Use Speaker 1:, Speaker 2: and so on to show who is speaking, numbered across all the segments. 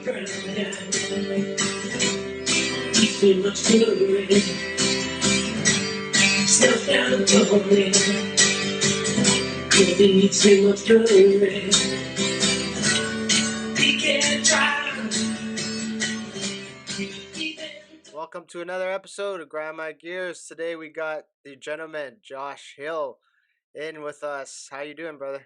Speaker 1: too much good. Stuff down totally. Could be too much good. We can try.
Speaker 2: Welcome to another episode of Grind My Gears. Today we got the gentleman Josh Hill in with us. How you doing, brother?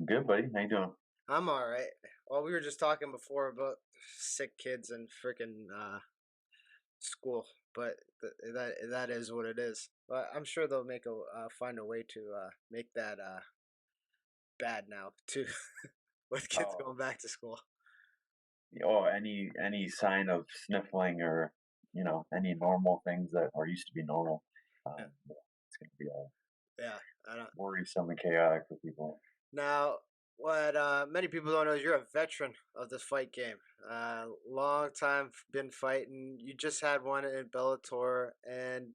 Speaker 3: Good, buddy. How you doing?
Speaker 2: I'm all right. Well, we were just talking before about sick kids and freaking school, but that is what it is. But I'm sure they'll find a way to make that bad now too, with kids going back to school.
Speaker 3: Oh, any sign of sniffling or any normal things that are used to be normal, it's gonna be all worrisome and chaotic for people.
Speaker 2: Now, what many people don't know is you're a veteran of this fight game. Long time been fighting. You just had one in Bellator, and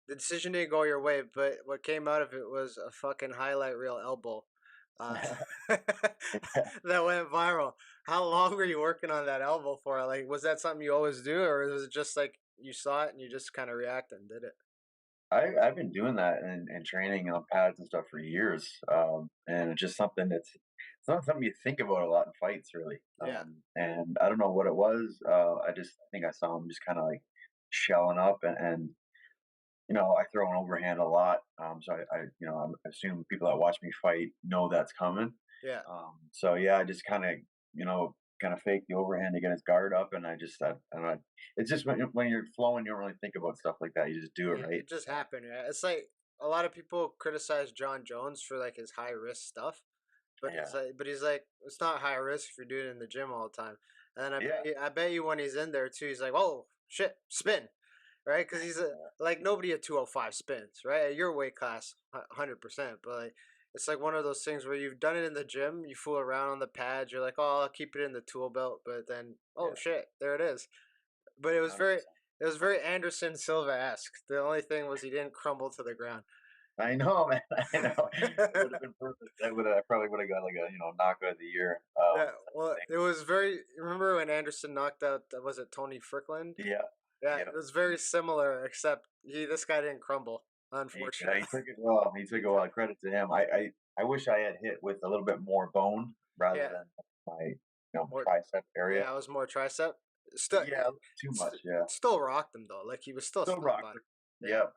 Speaker 2: the decision didn't go your way. But what came out of it was a fucking highlight reel elbow that went viral. How long were you working on that elbow for? Like, was that something you always do, or was it just like you saw it and you just kind of reacted and did it?
Speaker 3: I've been doing that and training on pads and stuff for years, and it's just something it's not something you think about a lot in fights, really.
Speaker 2: Yeah.
Speaker 3: And I don't know what it was. I think I saw him just kind of like shelling up, and I throw an overhand a lot. So I assume people that watch me fight know that's coming.
Speaker 2: Yeah.
Speaker 3: So yeah, I just kind of fake the overhand to get his guard up, and I don't know. It's just when you're flowing, you don't really think about stuff like that. You just do it, right?
Speaker 2: It just happened. Yeah. It's like a lot of people criticize John Jones for like his high risk stuff, but
Speaker 3: Yeah.
Speaker 2: he's like it's not high risk if you're doing it in the gym all the time. And then
Speaker 3: Yeah.
Speaker 2: I bet you when he's in there too, he's like, oh shit, spin, right? Because like nobody at 205 spins, right? At your weight class, 100%. But like it's like one of those things where you've done it in the gym, you fool around on the pads, you're like, oh, I'll keep it in the tool belt, but then oh shit, there it is. But it was very Anderson Silva esque. The only thing was he didn't crumble to the ground.
Speaker 3: I know, man. I know. It would have been perfect. I probably would have got like a knockout of the year.
Speaker 2: Yeah, well, it was very. Remember when Anderson knocked out? Was it Tony Frickland?
Speaker 3: Yeah.
Speaker 2: Yeah,
Speaker 3: Yeah.
Speaker 2: it was very similar, except this guy didn't crumble. Unfortunately,
Speaker 3: He took it well. He took it well. Credit to him. I wish I had hit with a little bit more bone rather
Speaker 2: yeah,
Speaker 3: than my
Speaker 2: more,
Speaker 3: tricep area.
Speaker 2: yeah, it was more tricep. Still,
Speaker 3: Yeah, too much. Yeah,
Speaker 2: still rocked him though. Like he was still
Speaker 3: still
Speaker 2: stunned
Speaker 3: rocked
Speaker 2: by
Speaker 3: it.
Speaker 2: it.
Speaker 3: Yeah,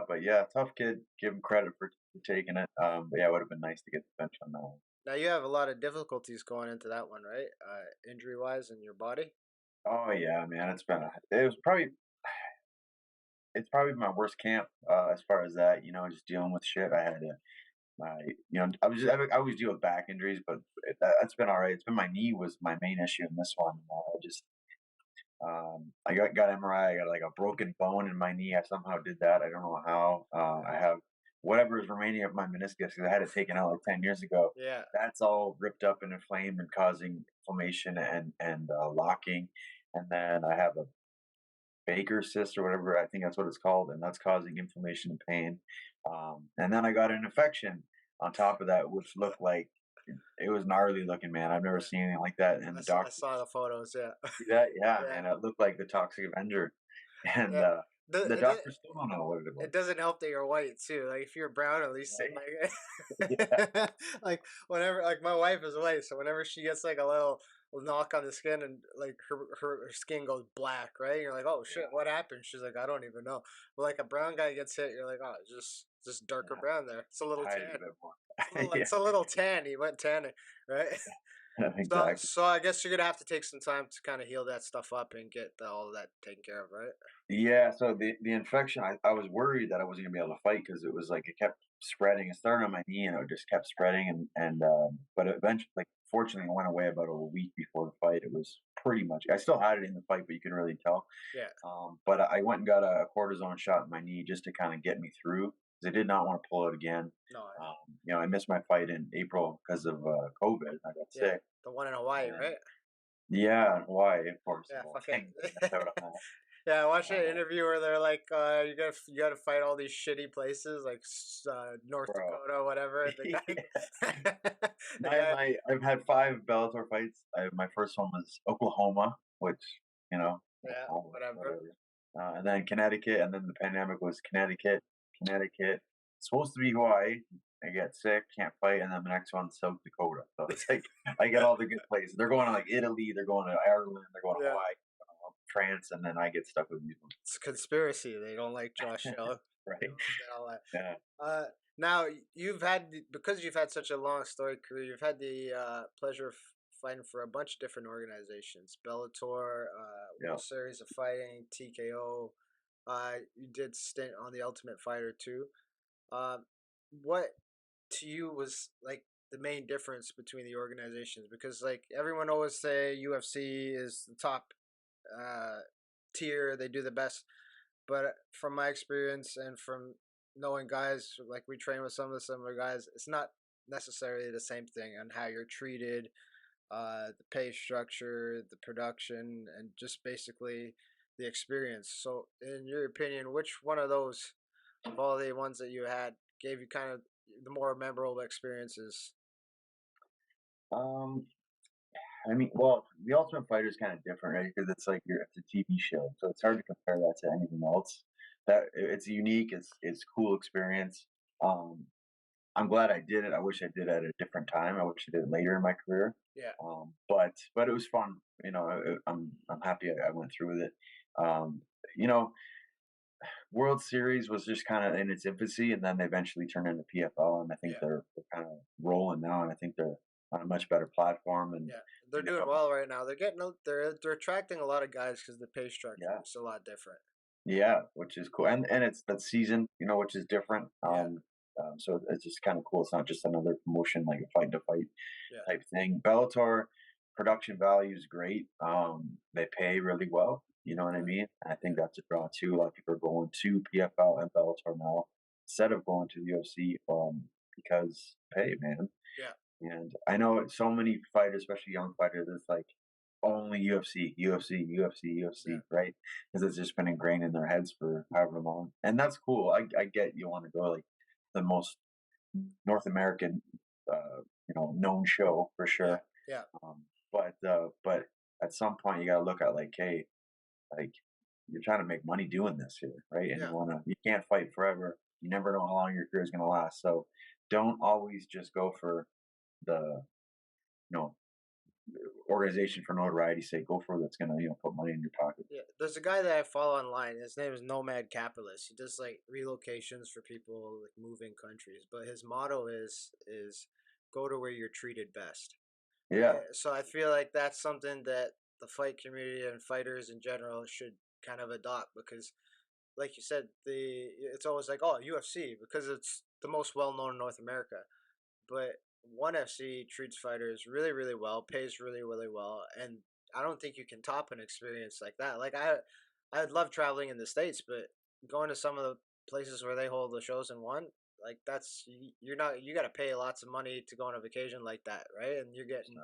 Speaker 3: but yeah, tough kid. Give him credit for taking it. But yeah, it would have been nice to get the bench on that one.
Speaker 2: Now you have a lot of difficulties going into that one, right? Injury wise in your body.
Speaker 3: Oh yeah, man. It's probably my worst camp as far as that. Just dealing with shit. I had to. I always deal with back injuries, but that's been all right. It's been my knee was my main issue in this one. I got MRI. I got like a broken bone in my knee. I somehow did that. I don't know how. I have whatever is remaining of my meniscus because I had it taken out like 10 years ago.
Speaker 2: Yeah.
Speaker 3: That's all ripped up and inflamed and causing inflammation and locking. And then I have a Baker cyst or whatever I think that's what it's called, and that's causing inflammation and pain. And then I got an infection on top of that, which looked like it was gnarly looking, man. I've never seen anything like that. And
Speaker 2: I saw the photos. Yeah.
Speaker 3: see that, yeah, man, it looked like the Toxic Avenger, and
Speaker 2: Yeah.
Speaker 3: the doctors still don't know what it was.
Speaker 2: It doesn't help that you're white too. Like if you're brown, at least
Speaker 3: Right?
Speaker 2: like, like whenever like my wife is white, so whenever she gets like a little knock on the skin and like her skin goes black, right? You're like, oh shit, what happened? She's like, I don't even know. But like a brown guy gets hit, you're like, oh, it's just darker brown there. It's a little
Speaker 3: Hide
Speaker 2: tan.
Speaker 3: a bit more.
Speaker 2: It's a little tan. He went tanning, right?
Speaker 3: Exactly.
Speaker 2: So I guess you're gonna have to take some time to kind of heal that stuff up and get all of that taken care of, right?
Speaker 3: Yeah, so the infection, I was worried that I wasn't gonna be able to fight because it was like it kept spreading. It started on my knee and it just kept spreading, and but eventually, like fortunately, it went away about a week before the fight. It was pretty much. I still had it in the fight, but you could really tell.
Speaker 2: Yeah.
Speaker 3: But I went and got a cortisone shot in my knee just to kind of get me through because I did not want to pull it again.
Speaker 2: No.
Speaker 3: I missed my fight in April because of COVID. I got sick.
Speaker 2: The one in Hawaii,
Speaker 3: And
Speaker 2: right?
Speaker 3: yeah, in Hawaii, of course.
Speaker 2: Yeah,
Speaker 3: Well,
Speaker 2: fucking.
Speaker 3: missed out on that.
Speaker 2: Yeah, I watched an
Speaker 3: Uh,
Speaker 2: interview where they're like, you gotta fight all these shitty places like North
Speaker 3: bro.
Speaker 2: Dakota, whatever. And the guy, the guy,
Speaker 3: I've had 5 Bellator fights. My first one was Oklahoma, which
Speaker 2: yeah,
Speaker 3: Oklahoma,
Speaker 2: whatever.
Speaker 3: whatever. And then Connecticut, and then the pandemic was Connecticut. Supposed to be Hawaii. I get sick, can't fight, and then the next one's South Dakota. So it's like I get all the good places. They're going to like Italy, they're going to Ireland, they're going to
Speaker 2: Yeah,
Speaker 3: Hawaii, France, and then I get stuck with these ones.
Speaker 2: it's a conspiracy. They don't like Josh Allen. They
Speaker 3: Right?
Speaker 2: don't like all that.
Speaker 3: Yeah.
Speaker 2: Now you've had because you've had such a long storied career. You've had the pleasure of fighting for a bunch of different organizations: Bellator,
Speaker 3: Yeah.
Speaker 2: World Series of Fighting, TKO. You did stint on the Ultimate Fighter too. Um, what to you was like the main difference between the organizations? Because like everyone always say UFC is the top uh, tier; they do the best. But from my experience and from knowing guys, like we train with some of the similar guys, it's not necessarily the same thing on how you're treated, the pay structure, the production, and just basically the experience. So, in your opinion, which one of those, of all the ones that you had, gave you kind of the more memorable experiences?
Speaker 3: Um, I mean, well, The Ultimate Fighter is kind of different, right? Because it's a TV show, so it's hard
Speaker 2: Yeah,
Speaker 3: to compare that to anything else. It's unique. It's cool experience. Um, I'm glad I did it. I wish I did it at a different time. I wish I did it later in my career.
Speaker 2: yeah,
Speaker 3: But it was fun. I'm happy I went through with it. Um, you know, World Series was just kind of in its infancy, and then they eventually turned into PFL, and I think
Speaker 2: yeah,
Speaker 3: they're kind of rolling now, and I think they're on a much better platform, and
Speaker 2: yeah. They're
Speaker 3: you
Speaker 2: doing
Speaker 3: know,
Speaker 2: well right now. They're attracting a lot of guys because the pay structure
Speaker 3: yeah,
Speaker 2: is a lot different.
Speaker 3: yeah, which is cool, and it's that season, which is different.
Speaker 2: Yeah,
Speaker 3: So it's just kind of cool. It's not just another promotion like a fight to fight
Speaker 2: yeah,
Speaker 3: type thing. Bellator production value is great. They pay really well. You know what I
Speaker 2: yeah,
Speaker 3: mean? I
Speaker 2: yeah,
Speaker 3: think that's a draw too. A lot of people are going to PFL and Bellator now instead of going to the UFC because pay, man.
Speaker 2: yeah.
Speaker 3: And I know so many fighters, especially young fighters, it's like only UFC, UFC, UFC,
Speaker 2: Yeah.
Speaker 3: UFC, right? Because it's just been ingrained in their heads for however long, and that's cool. I get you want to go like the most North American, known show for
Speaker 2: Yeah,
Speaker 3: sure.
Speaker 2: yeah,
Speaker 3: But at some point you gotta look at like, hey, like you're trying to make money doing this here, right? And
Speaker 2: yeah,
Speaker 3: you can't fight forever. You never know how long your career is gonna last. So don't always just go for the you know organization for notoriety sake. Go for that's gonna put money in your pocket.
Speaker 2: yeah. There's a guy that I follow online. His name is Nomad Capitalist. He does like relocations for people like moving countries. But his motto is go to where you're treated best.
Speaker 3: Yeah,
Speaker 2: So I feel like that's something that the fight community and fighters in general should kind of adopt because, like you said, the it's always like oh UFC because it's the most well known in North America. But ONE FC treats fighters really, really well, pays really, really well, and I don't think you can top an experience like that. Like I'd love traveling in the states, but going to some of the places where they hold the shows in one, like you're not you got to pay lots of money to go on a vacation like that, right? And you're getting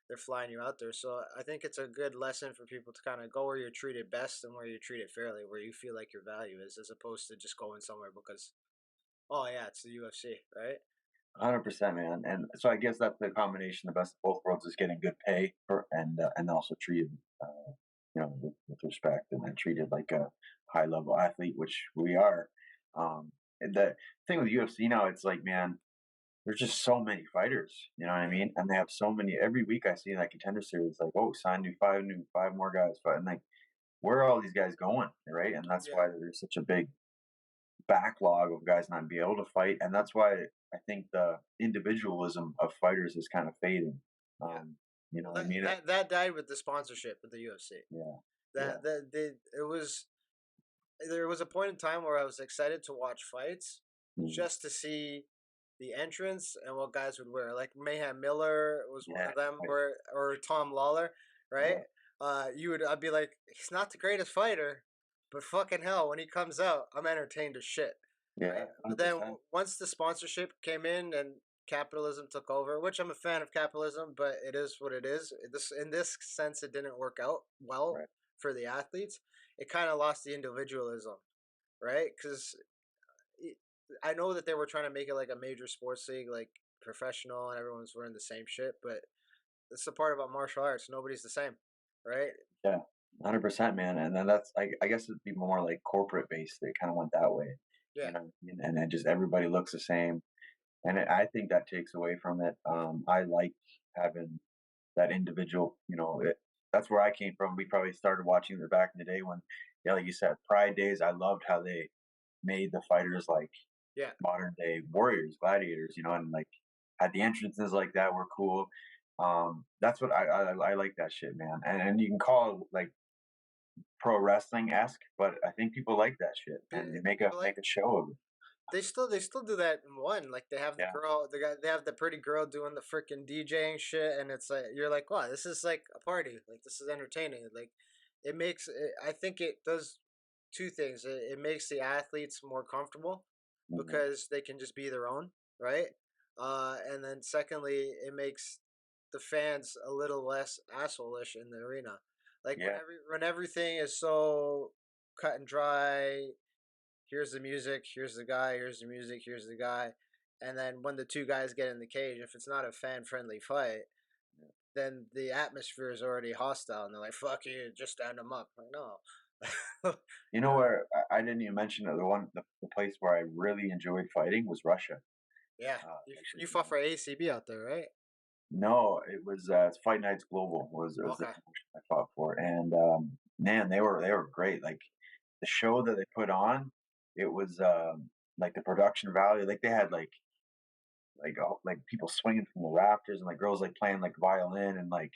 Speaker 2: they're flying you out there, so I think it's a good lesson for people to kind of go where you're treated best and where you're treated fairly, where you feel like your value is, as opposed to just going somewhere because oh yeah, it's the UFC, right?
Speaker 3: 100%, man. And so I guess that's the combination. The best of both worlds is getting good pay and also treated, with respect and then treated like a high level athlete, which we are. And the thing with UFC now, it's like, man, there's just so many fighters. You know what I
Speaker 2: Yeah,
Speaker 3: mean? And they have so many. Every week I see that contender series, like, oh, sign five more guys. And like, where are all these guys going, right? And that's
Speaker 2: yeah.
Speaker 3: why there's such a big backlog of guys not being able to fight, and that's why I think the individualism of fighters is kind of fading.
Speaker 2: Yeah.
Speaker 3: You know
Speaker 2: Well,
Speaker 3: what I
Speaker 2: that
Speaker 3: mean?
Speaker 2: that died with the sponsorship with the UFC.
Speaker 3: Yeah, yeah,
Speaker 2: That it was there was a point in time where I was excited to watch fights
Speaker 3: mm,
Speaker 2: just to see the entrance and what guys would wear. Like Mayhem Miller was one
Speaker 3: yeah,
Speaker 2: of them,
Speaker 3: right,
Speaker 2: or Tom Lawler, right?
Speaker 3: yeah,
Speaker 2: I'd be like, he's not the greatest fighter, but fucking hell, when he comes out, I'm entertained as shit,
Speaker 3: yeah,
Speaker 2: right? But
Speaker 3: hundred
Speaker 2: then
Speaker 3: percent.
Speaker 2: once the sponsorship came in and capitalism took over, which I'm a fan of capitalism, but it is what it is. In this sense, it didn't work out well,
Speaker 3: Right,
Speaker 2: for the athletes, it kind of lost the individualism, right? Because I know that they were trying to make it like a major sports league, like professional, and everyone's wearing the same shit. But that's the part about martial arts; nobody's the same, right?
Speaker 3: Yeah, 100%, man. And then that's I guess it'd be more like corporate based. They kind of went that way,
Speaker 2: Yeah,
Speaker 3: you know, and then just everybody looks the same, and I think that takes away from it. I like having that individual, that's where I came from. We probably started watching it back in the day when, yeah, like you said, Pride Days. I loved how they made the fighters like
Speaker 2: yeah.
Speaker 3: modern day warriors, gladiators, and like had the entrances like that were cool. That's what I like that shit, man. And you can call it like pro wrestling esque, but I think people like that shit, and they make a
Speaker 2: People like
Speaker 3: make a show of it.
Speaker 2: they still do that in one. Like they have the
Speaker 3: Yeah,
Speaker 2: girl, they have the pretty girl doing the freaking DJing shit, and it's like you're like, wow, this is like a party. Like this is entertaining. Like it makes. I think it does two things. It makes the athletes more comfortable
Speaker 3: hmm,
Speaker 2: because they can just be their own, right? And then secondly, it makes the fans a little less asshole-ish in the arena. Like
Speaker 3: yeah,
Speaker 2: when everything is so cut and dry, here's the music, here's the guy, here's the music, here's the guy. And then when the two guys get in the cage, if it's not a fan friendly fight, then the atmosphere is already hostile and they're like, fuck you, just stand them up. Like, no.
Speaker 3: You
Speaker 2: You
Speaker 3: know
Speaker 2: know?
Speaker 3: where I didn't even mention it, the place where I really enjoyed fighting was Russia.
Speaker 2: Yeah.
Speaker 3: Actually,
Speaker 2: You fought for ACB out there, right?
Speaker 3: no, it was Fight Nights Global was the
Speaker 2: Okay.
Speaker 3: promotion I fought for, and man, they were great. Like the show that they put on, it was like the production value. Like they had like people swinging from the rafters and like girls like playing like violin and like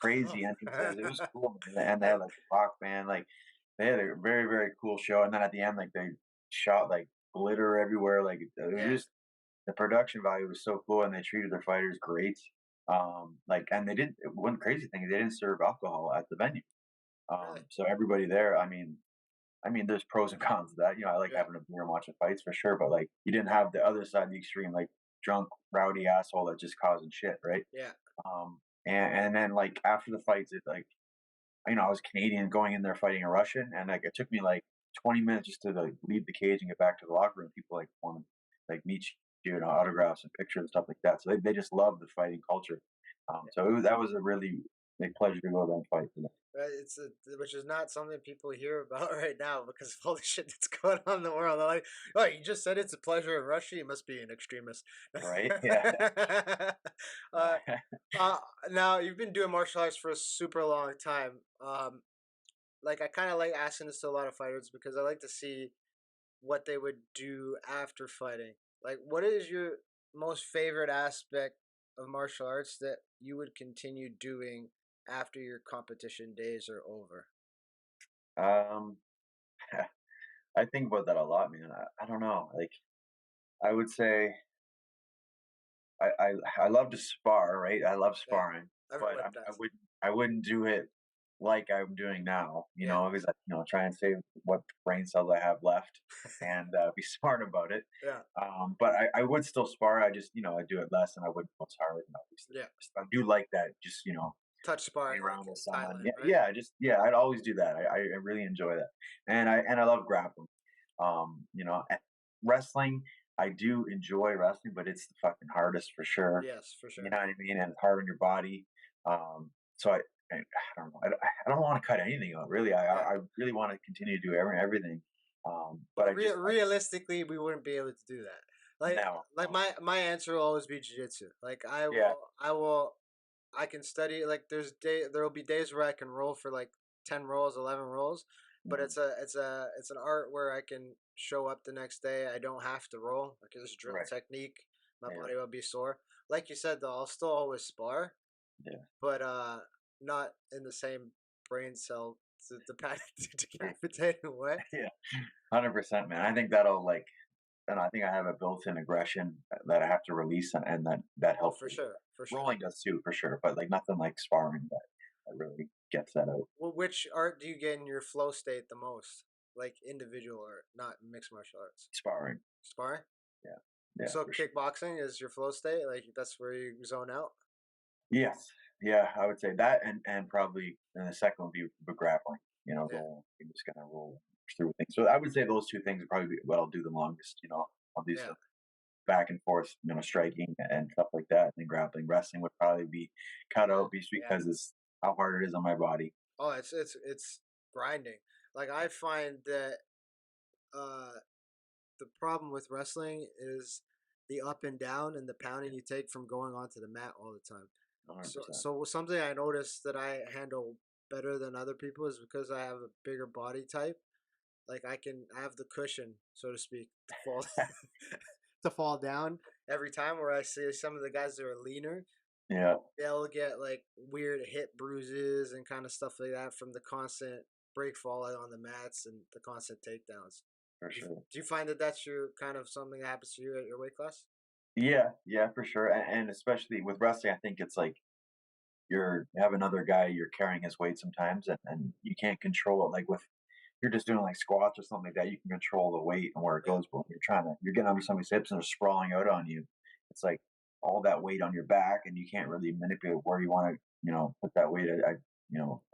Speaker 3: crazy entrances. It was cool, and they had like a rock band. Like they had a very very cool show. And then at the end, like they shot like glitter everywhere. Like it was
Speaker 2: Yeah.
Speaker 3: just the production value was so cool, and they treated their fighters great. Like, and they didn't. One crazy thing is they didn't serve alcohol at the venue.
Speaker 2: Really?
Speaker 3: So everybody there, there's pros and cons to that. I like
Speaker 2: Yeah.
Speaker 3: having a beer and watching fights for sure, but like you didn't have the other side of the extreme, like drunk, rowdy asshole that's just causing shit, right?
Speaker 2: Yeah.
Speaker 3: And then like after the fights, it like I was Canadian going in there fighting a Russian, and like it took me like 20 minutes just to like leave the cage and get back to the locker room. People like want to like meet you, autographs and pictures and stuff like that. So they just love the fighting culture. That was a really big pleasure to go there and fight for them.
Speaker 2: It's which is not something people hear about right now because of all the shit that's going on in the world. They're like, "Oh, you just said it's a pleasure in Russia. You must be an extremist."
Speaker 3: Right? Yeah.
Speaker 2: uh, uh, Now you've been doing martial arts for a super long time. Like I kind of like asking this to a lot of fighters because I like to see what they would do after fighting. Like, what is your most favorite aspect of martial arts that you would continue doing after your competition days are over?
Speaker 3: um, I think about that a lot, man. I don't know. Like I would say I love to spar, right? I love
Speaker 2: Yeah,
Speaker 3: sparring, but
Speaker 2: everyone
Speaker 3: I
Speaker 2: does.
Speaker 3: wouldn't do it like I'm doing now,
Speaker 2: Yeah,
Speaker 3: because I try and save what brain cells I have left and be smart about it.
Speaker 2: yeah,
Speaker 3: But I would still spar. I just I do it less and I wouldn't go as hard. And obviously,
Speaker 2: yeah.
Speaker 3: I do like that. Just
Speaker 2: Touch
Speaker 3: playing
Speaker 2: sparring like
Speaker 3: around with
Speaker 2: in
Speaker 3: someone.
Speaker 2: Thailand,
Speaker 3: Yeah,
Speaker 2: right?
Speaker 3: yeah. I'd always do that. I really enjoy that, and I love grappling. Wrestling. I do enjoy wrestling, but it's the fucking hardest for sure.
Speaker 2: Yes, for
Speaker 3: You
Speaker 2: sure.
Speaker 3: know what I mean? And it's hard on your body. So I don't know. I don't want to cut anything out. Really,
Speaker 2: Yeah,
Speaker 3: I really want to continue to do everything. But
Speaker 2: but realistically, we wouldn't be able to do that. Like,
Speaker 3: no,
Speaker 2: like
Speaker 3: no.
Speaker 2: my answer will always be jujitsu. Like,
Speaker 3: Yeah.
Speaker 2: I can study. Like, there will be days where I can roll for like 10 rolls, 11 rolls, but
Speaker 3: Mhm.
Speaker 2: it's an art where I can show up the next day. I don't have to roll. I can just drill
Speaker 3: Right.
Speaker 2: technique. My
Speaker 3: Yeah.
Speaker 2: body will be sore. Like you said, though, I'll still always spar,
Speaker 3: Yeah.
Speaker 2: but not in the same brain cell to decapitating way.
Speaker 3: Yeah. 100%, man. I think that'll like, and I think I have a built-in aggression that I have to release, and that
Speaker 2: Oh,
Speaker 3: helps
Speaker 2: for
Speaker 3: with
Speaker 2: sure, for sure.
Speaker 3: rolling does too, for sure. But like nothing like sparring that really gets that out.
Speaker 2: Which art do you get in your flow state the most? Like individual art, not mixed martial arts.
Speaker 3: Sparring.
Speaker 2: Sparring.
Speaker 3: Yeah. Yeah,
Speaker 2: So
Speaker 3: for sure.
Speaker 2: kickboxing is your flow state. Like that's where you zone out.
Speaker 3: Yes. Yeah, I would say that, and probably and the second would be grappling.
Speaker 2: Yeah,
Speaker 3: you're just gonna roll through things. So I would say those two things would probably be what I'll do the longest. I'll do
Speaker 2: yeah.
Speaker 3: some back and forth, striking and stuff like that, and grappling. Wrestling would probably be cut
Speaker 2: Yeah,
Speaker 3: out just
Speaker 2: yeah.
Speaker 3: because it's how hard it is on my body.
Speaker 2: Oh, it's grinding. Like I find that uh the problem with wrestling is the up and down and the pounding you take from going onto the mat all the time. So
Speaker 3: 100%.
Speaker 2: so something I noticed that I handle better than other people is because I have a bigger body type. Like I have the cushion, so to speak, to fall to fall down every time. Where I see some of the guys that are leaner,
Speaker 3: Yeah,
Speaker 2: they'll get like weird hip bruises and kind of stuff like that from the constant break falling on the mats and the constant takedowns.
Speaker 3: for
Speaker 2: Do you,
Speaker 3: sure.
Speaker 2: do you find that that's your kind of something that happens to you at your weight class?
Speaker 3: Yeah, yeah, for sure. And especially with wrestling, I think it's like you have another guy you're carrying his weight sometimes, and you can't control it. Like with you're just doing like squats or something like that, you can control the weight and where it
Speaker 2: Yeah,
Speaker 3: goes. But when you're getting under somebody's hips and they're sprawling out on you, it's like all that weight on your back, and you can't really manipulate where you want to, put that weight.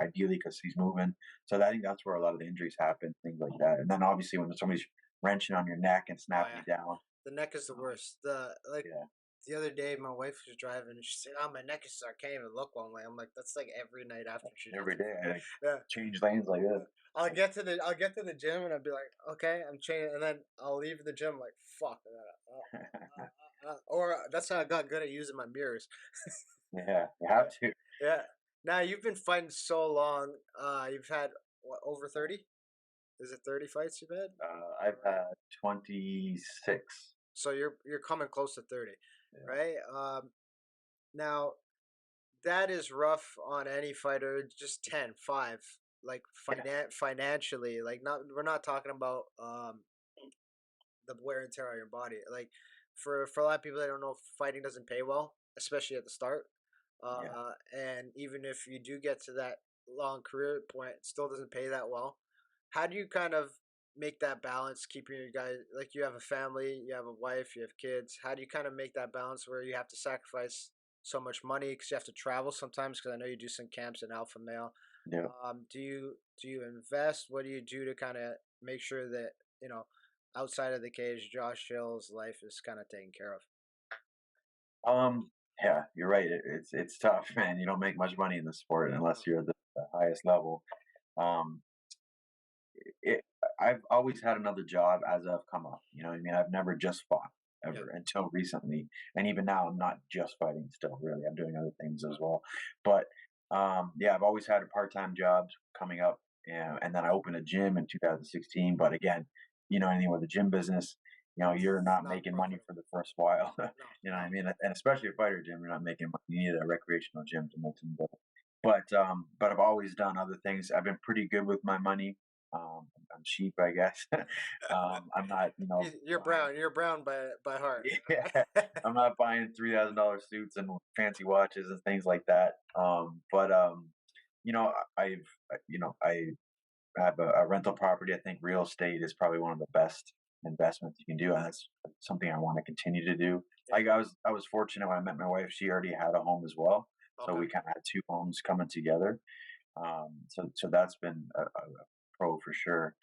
Speaker 3: Ideally because he's moving. So I think that's where a lot of the injuries happen, things like that. And then obviously when somebody's wrenching on your neck and
Speaker 2: oh
Speaker 3: snapping
Speaker 2: yeah,
Speaker 3: you down,
Speaker 2: the neck is the
Speaker 3: um,
Speaker 2: worst. The
Speaker 3: yeah,
Speaker 2: other day, my wife was driving and she said, "Oh, my neck is sore. I can't even look one way." I'm like, "That's like every night after she does
Speaker 3: every day I like
Speaker 2: it." Yeah,
Speaker 3: change lanes like this.
Speaker 2: I'll get to the gym and I'll be like, "Okay, I'm changing," and then I'll leave the gym like, "Fuck," or that's how I got good at using my mirrors.
Speaker 3: Yeah, you
Speaker 2: Yeah,
Speaker 3: have to.
Speaker 2: yeah. Now you've been fighting so long. You've had what, over 30? Is it 30 fights you've had?
Speaker 3: I've had 26.
Speaker 2: So you're coming close to 30,
Speaker 3: Yeah,
Speaker 2: right? Now that is rough on any fighter. Just 10, 5, like
Speaker 3: yeah,
Speaker 2: financially. Like not we're not talking about the wear and tear on your body. Like for a lot of people that don't know, fighting doesn't pay well, especially at the start.
Speaker 3: yeah.
Speaker 2: And even if you do get to that long career point, it still doesn't pay that well. How do you kind of make that balance, keeping your guys like you have a family, you have a wife, you have kids? How do you kind of make that balance where you have to sacrifice so much money because you have to travel sometimes? Because I know you do some camps in Alpha Male.
Speaker 3: Yeah.
Speaker 2: Do you invest? What do you do to kind of make sure that you know outside of the cage, Josh Hill's life is kind of taken care of?
Speaker 3: Um, yeah, you're right. It's tough, man. You don't make much money in the sport unless you're at the highest level. Um, it, I've always had another job as I've come up. You know what I mean? I've never just fought
Speaker 2: Yeah,
Speaker 3: ever until recently. And even now, I'm not just fighting still, really. I'm doing other things as well. But yeah, I've always had a part time job coming up. And then I opened a gym in 2016. But again, anything with the gym business, you're not
Speaker 2: not
Speaker 3: making money
Speaker 2: profitable.
Speaker 3: for the first while.
Speaker 2: No,
Speaker 3: You know what
Speaker 2: no.
Speaker 3: I mean? And especially a fighter gym, you're not making money. You need a recreational gym to make some money. But I've always done other things. I've been pretty good with my money. I'm cheap, I guess. I'm not,
Speaker 2: You're
Speaker 3: buying.
Speaker 2: brown. You're brown by heart.
Speaker 3: Yeah, I'm not buying $3,000 suits and fancy watches and things like that. I have a rental property. I think real estate is probably one of the best investments you can do, and that's something I want to continue to do.
Speaker 2: Yeah.
Speaker 3: I was fortunate when I met my wife; she already had a home as well, so
Speaker 2: Okay.
Speaker 3: we kind of had two homes coming together. So that's been a pro for sure.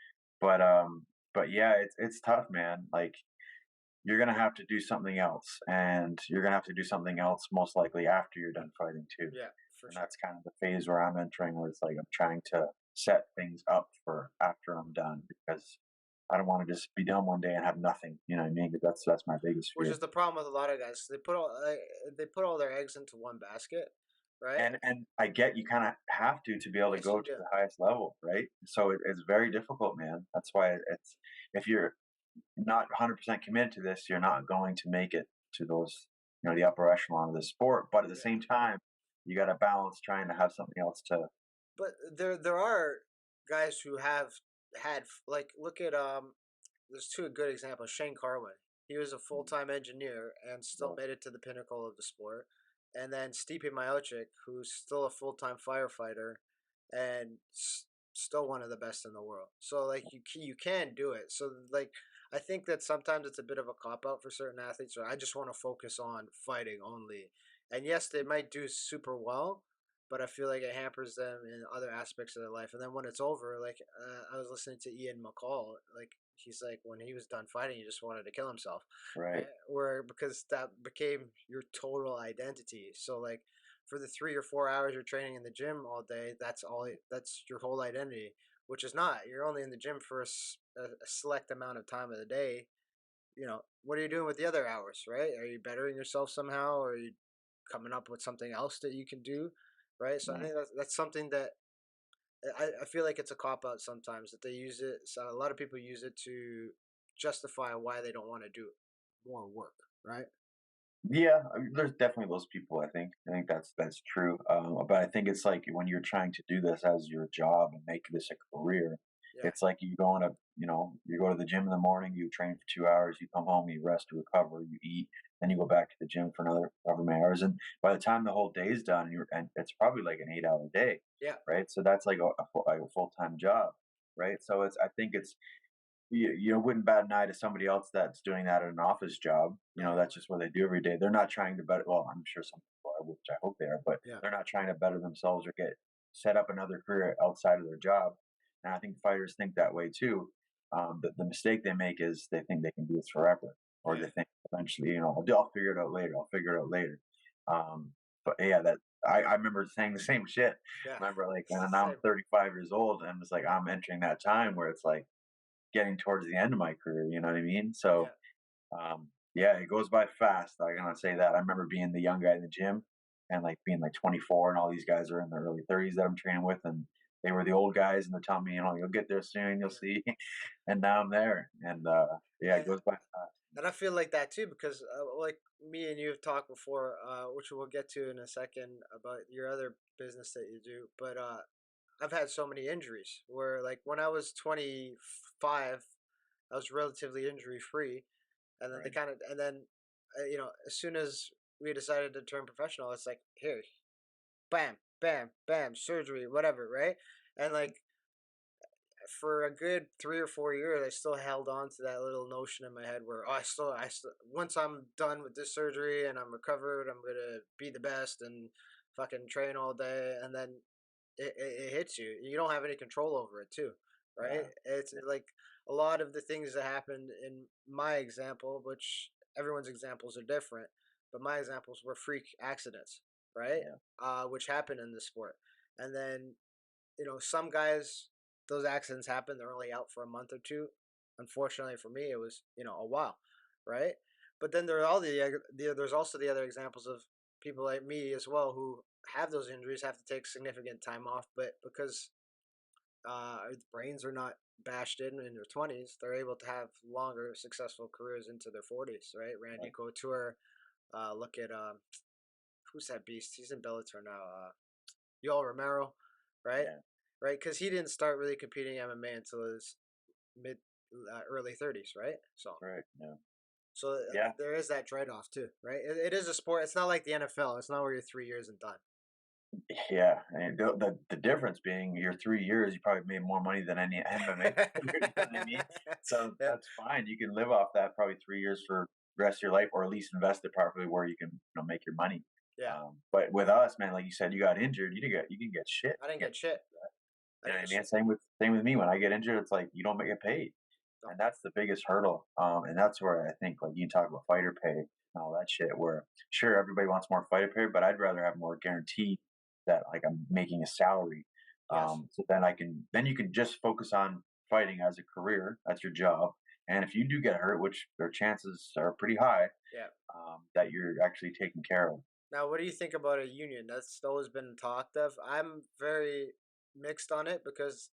Speaker 3: But yeah, it's tough, man. Like you're gonna have to do something else, and you're gonna have to do something else most likely after you're done fighting too.
Speaker 2: Yeah, for
Speaker 3: And
Speaker 2: sure.
Speaker 3: that's kind of the phase where I'm entering, where it's like I'm trying to set things up for after I'm done because I don't want to just be done one day and have nothing. You know what I mean? 'Cause that's my biggest
Speaker 2: Which
Speaker 3: fear.
Speaker 2: is the problem with a lot of guys. They put all their eggs into one basket, right?
Speaker 3: And I get you kind of have to be able to
Speaker 2: Yes,
Speaker 3: go
Speaker 2: you
Speaker 3: to
Speaker 2: do.
Speaker 3: the highest level, right? So it's very difficult, man. That's why it's if you're not 100% committed to this, you're not going to make it to those, the upper echelon of the sport. But at the
Speaker 2: Yeah,
Speaker 3: same time, you got to balance trying to have something else to.
Speaker 2: but there are guys who have had like look at there's two good examples. Shane Carwin, he was a full time engineer and still
Speaker 3: Yeah,
Speaker 2: made it to the pinnacle of the sport. And then Stipe Miocic, who's still a full time firefighter and still one of the best in the world. So like you can do it. So like I think that sometimes it's a bit of a cop out for certain athletes. Or I just want to focus on fighting only. And yes, they might do super well, but I feel like it hampers them in other aspects of their life. And then when it's over, like I was listening to Ian McCall, like he's like when he was done fighting, he just wanted to kill himself,
Speaker 3: Right.
Speaker 2: right? Where because that became your total identity. So like for the 3 or 4 hours you're training in the gym all day, that's your whole identity, which is not. You're only in the gym for a select amount of time of the day. What are you doing with the other hours, right? Are you bettering yourself somehow, or are you coming up with something else that you can do, right? So I
Speaker 3: Right.
Speaker 2: think that's something that I feel like it's a cop out sometimes that they use it. So a lot of people use it to justify why they don't want to do more work, right?
Speaker 3: Yeah, I mean, there's definitely those people. I think that's true. But I think it's like when you're trying to do this as your job and make this a career,
Speaker 2: Yeah,
Speaker 3: it's like you go to the gym in the morning, you train for 2 hours, you come home, you rest, you recover, you eat, then you go back to the gym for another however many hours, and by the time the whole day is done, and it's probably like an 8 hour day,
Speaker 2: yeah,
Speaker 3: right? So that's like a full time job, right? So I think it's you wouldn't bat an eye to somebody else that's doing that at an office job.
Speaker 2: no, you
Speaker 3: That's
Speaker 2: wouldn't.
Speaker 3: just what they do every day. They're not trying to better. Well, I'm sure some people are, which I hope they are, but
Speaker 2: Yeah,
Speaker 3: they're not trying to better themselves or get set up another career outside of their job. And I think fighters think that way too. The mistake they make is they think they can do this forever, or
Speaker 2: yeah,
Speaker 3: they think eventually, I'll figure it out later. I'll figure it out later. But yeah, that I remember saying the same shit.
Speaker 2: yeah.
Speaker 3: Remember, like, and now I'm
Speaker 2: Same.
Speaker 3: 35 years old, and it's like I'm entering that time where it's like getting towards the end of my career, you know what I mean? So,
Speaker 2: Yeah,
Speaker 3: yeah, it goes by fast. I gotta say that. I remember being the young guy in the gym and like being like 24, and all these guys are in their early 30s that I'm training with, and they were the old guys, and they're telling me, you'll get there soon, you'll
Speaker 2: yeah.
Speaker 3: see. And now I'm there, and yeah, it
Speaker 2: And,
Speaker 3: goes by fast.
Speaker 2: and I feel like that too because, like me and you have talked before, which we'll get to in a second about your other business that you do. But I've had so many injuries where, like, when I was 25, I was relatively injury free, and then
Speaker 3: Right.
Speaker 2: as soon as we decided to turn professional, it's like here, bam, bam, bam, surgery, whatever, right? And like for a good 3 or 4 years, I still held on to that little notion in my head where I still, once I'm done with this surgery and I'm recovered, I'm gonna be the best and fucking train all day, and then it hits you. You don't have any control over it, too, right?
Speaker 3: Yeah.
Speaker 2: It's like a lot of the things that happened in my example, which everyone's examples are different, but my examples were freak accidents, right?
Speaker 3: Yeah.
Speaker 2: Which happen in the sport, and then some guys, those accidents happen. They're only out for a month or two. Unfortunately for me, it was a while, right? But then there are there's also the other examples of people like me as well who have those injuries, have to take significant time off, but because our brains are not bashed in their 20s, they're able to have longer, successful careers into their 40s, right? Randy
Speaker 3: Right.
Speaker 2: Couture, look at who's that beast? He's in Bellator now. Yoel Romero, right?
Speaker 3: Yeah.
Speaker 2: Right, because he didn't start really competing MMA until his mid early 30s, right? So
Speaker 3: Right. Yeah.
Speaker 2: so
Speaker 3: Yeah.
Speaker 2: there is that trade off too, right? It is a sport. It's not like the NFL. It's not where you're 3 years and done.
Speaker 3: Yeah, and the difference being your 3 years, you probably made more money than any MMA player, you know what I mean? So
Speaker 2: Yeah,
Speaker 3: that's fine. You can live off that probably 3 years for the rest of your life, or at least invest it properly where you can, make your money.
Speaker 2: yeah.
Speaker 3: But with us, man, like you said, you got injured, you didn't get shit.
Speaker 2: I didn't
Speaker 3: You get
Speaker 2: get shit. I
Speaker 3: you know
Speaker 2: didn't
Speaker 3: what
Speaker 2: get
Speaker 3: I mean?
Speaker 2: shit.
Speaker 3: Same with me. When I get injured, it's like you don't get paid,
Speaker 2: No.
Speaker 3: and that's the biggest hurdle. And that's where I think like you talk about fighter pay and all that shit. Where sure everybody wants more fighter pay, but I'd rather have more guarantee that like I'm making a salary.
Speaker 2: Yes.
Speaker 3: So then you can just focus on fighting as a career. That's your job. And if you do get hurt, which their chances are pretty high,
Speaker 2: Yeah.
Speaker 3: that you're actually taken care of.
Speaker 2: Now, what do you think about a union? That's always been talked of. I'm very mixed on it because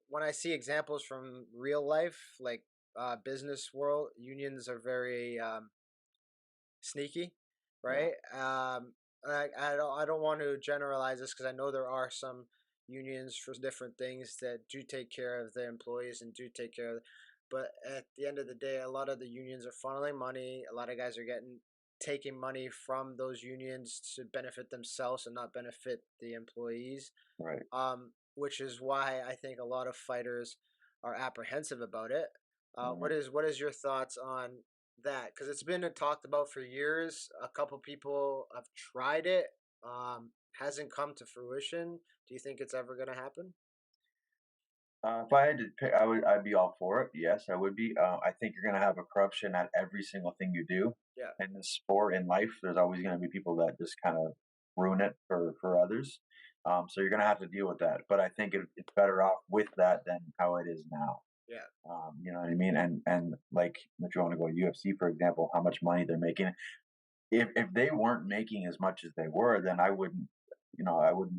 Speaker 2: when I see examples from real life, like business world, unions are very sneaky,
Speaker 3: Yeah.
Speaker 2: right? I don't want to generalize this because I know there are some unions for different things that do take care of their employees and do take care of. But at the end of the day, a lot of the unions are funneling money. A lot of guys are taking money from those unions to benefit themselves and not benefit the employees.
Speaker 3: Right.
Speaker 2: Which is why I think a lot of fighters are apprehensive about it.
Speaker 3: Right.
Speaker 2: What is your thoughts on that? Because it's been talked about for years. A couple people have tried it. hasn't come to fruition, do you think it's ever gonna happen?
Speaker 3: If I had to pick, I'd be all for it. Yes, I would be. I think you're gonna have a corruption at every single thing you do
Speaker 2: Yeah,
Speaker 3: in the sport in life. There's always gonna be people that just kind of ruin it for others. So you're gonna have to deal with that. But I think it's better off with that than how it is now.
Speaker 2: yeah.
Speaker 3: You know what I mean? And like if you want to go to UFC for example, how much money they're making. If they weren't making as much as they were, then I wouldn't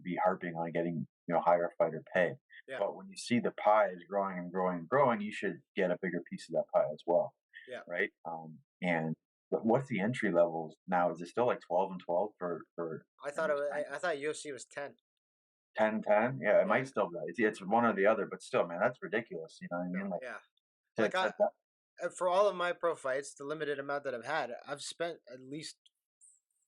Speaker 3: be harping on getting higher fighter pay.
Speaker 2: Yeah,
Speaker 3: But when you see the pie is growing and growing and growing, you should get a bigger piece of that pie as well,
Speaker 2: yeah.
Speaker 3: right? And what's the entry levels now? Is it still like 12 and 12 for
Speaker 2: I
Speaker 3: the
Speaker 2: thought it
Speaker 3: most
Speaker 2: was,
Speaker 3: ranked?
Speaker 2: I thought UFC was 10.
Speaker 3: 10-10? Yeah, it
Speaker 2: Yeah,
Speaker 3: might still be. It's one or the other, but still, man, that's ridiculous. You know what I
Speaker 2: no,
Speaker 3: mean? Like
Speaker 2: yeah.
Speaker 3: to,
Speaker 2: Like
Speaker 3: to that,
Speaker 2: for all of my pro fights, the limited amount that I've had, I've spent at least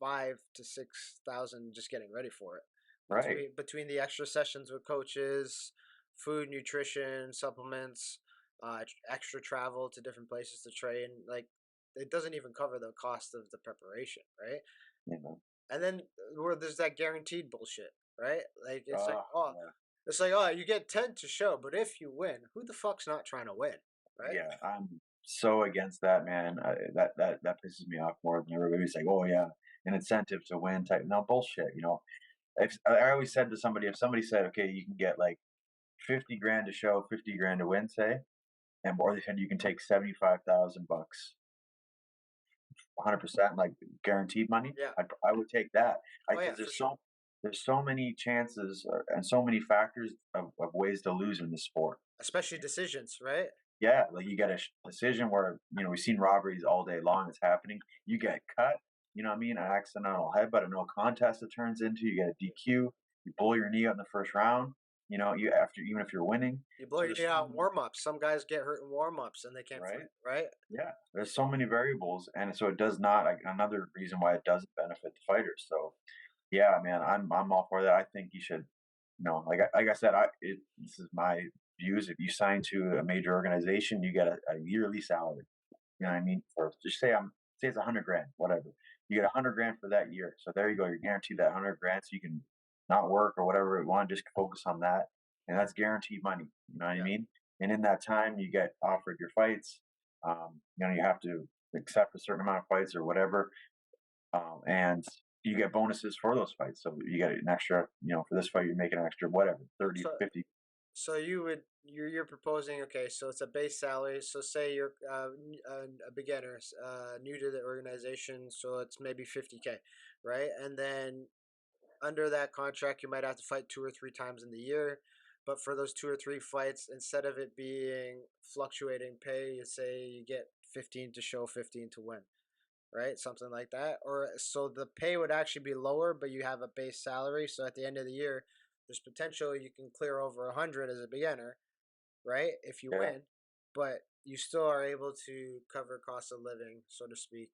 Speaker 2: 5 to 6 thousand just getting ready for it.
Speaker 3: right?
Speaker 2: Between the extra sessions with coaches, food, nutrition, supplements, extra travel to different places to train, like it doesn't even cover the cost of the preparation, right?
Speaker 3: You know.
Speaker 2: And then where there's that guaranteed bullshit, right? Like
Speaker 3: Oh, yeah.
Speaker 2: it's like oh, you get 10 to show, but if you win, who the fuck's not trying to win, right?
Speaker 3: Yeah, I'm so against that, man. That pisses me off more than everybody's like, "Oh yeah, an incentive to win." Type, no bullshit. If I always said to somebody, if somebody said, "Okay, you can get like 50 grand to show, 50 grand to win," say, and or they said you can take $75,000, 100%, like guaranteed money,
Speaker 2: Yeah.
Speaker 3: I would take that.
Speaker 2: Oh yeah,
Speaker 3: Because
Speaker 2: for sure.
Speaker 3: there's so many chances and so many factors of ways to lose in the sport.
Speaker 2: Especially decisions, right?
Speaker 3: Yeah, like you get a decision where we've seen robberies all day long. It's happening. You get cut. You know what I mean? An accidental headbutt, a no contest it turns into. You get a DQ. You blow your knee out in the first round. You after even if you're winning.
Speaker 2: You blow
Speaker 3: So
Speaker 2: your
Speaker 3: there's
Speaker 2: knee
Speaker 3: so
Speaker 2: out in
Speaker 3: many,
Speaker 2: warm ups. Some guys get hurt in warm ups and they can't
Speaker 3: right?
Speaker 2: fight, right?
Speaker 3: Yeah, there's so many variables, and so it does not. Another reason why it doesn't benefit the fighters. So yeah, man, I'm all for that. I think you should, like I said, this is my views. If you sign to a major organization, you get a yearly salary. You know
Speaker 2: Yeah.
Speaker 3: what I mean? For just say it's 100 grand, whatever. You get 100 grand for that year. So there you go. You're guaranteed that 100 grand, so you can not work or whatever you want, just focus on that, and that's guaranteed money. You know what I
Speaker 2: Yeah.
Speaker 3: mean? And in that time, you get offered your fights. You have to accept a certain amount of fights or whatever, and you get bonuses for those fights. So you get an extra, for this fight, you make an extra whatever, 30 to
Speaker 2: So
Speaker 3: 50.
Speaker 2: so you're proposing okay, so it's a base salary. So say you're a beginner, new to the organization, so it's maybe 50K, right? And then under that contract, you might have to fight 2 or 3 times in the year. But for those 2 or 3 fights, instead of it being fluctuating pay, you say you get 15 to show, 15 to win, right? Something like that. Or so the pay would actually be lower, but you have a base salary. So at the end of the year, there's potential you can clear over 100 as a beginner, right? If you
Speaker 3: Yeah,
Speaker 2: win, but you still are able to cover cost of living, so to speak,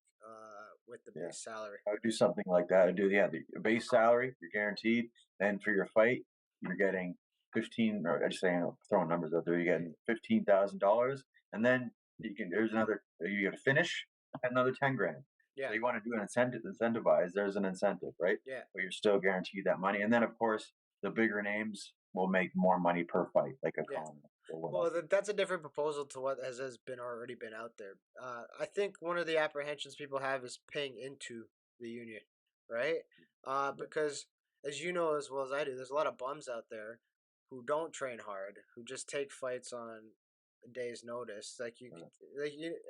Speaker 2: with the
Speaker 3: yeah.
Speaker 2: base salary.
Speaker 3: I would do something like that. I'd do the base salary, you're guaranteed. Then for your fight, you're getting 15, or I just saying, throwing numbers out there. You're getting $15,000, and then there's another. You get to finish at another 10 grand. So
Speaker 2: Yeah,
Speaker 3: you want to do an incentivize. There's an incentive, right?
Speaker 2: yeah.
Speaker 3: But you're still guaranteed that money. And then of course the bigger names will make more money per fight, like a
Speaker 2: Yeah.
Speaker 3: Conor or whatever.
Speaker 2: Well, that's a different proposal to what has been already been out there. I think one of the apprehensions people have is paying into the union, right?
Speaker 3: Yeah,
Speaker 2: Because as you know as well as I do, there's a lot of bums out there who don't train hard, who just take fights on a day's notice.
Speaker 3: right.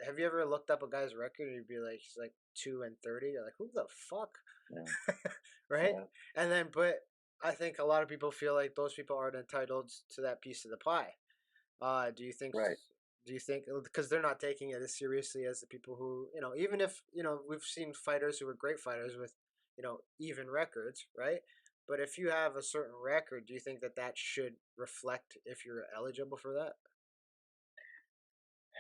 Speaker 2: Have you ever looked up a guy's record and you'd be like, he's like 2-30. You're like, who the fuck,
Speaker 3: Yeah,
Speaker 2: right?
Speaker 3: yeah,
Speaker 2: And then, but I think a lot of people feel like those people aren't entitled to that piece of the pie. Do you think?
Speaker 3: right.
Speaker 2: Do you think because they're not taking it as seriously as the people who even if we've seen fighters who are great fighters with even records, right? But if you have a certain record, do you think that that should reflect if you're eligible for that?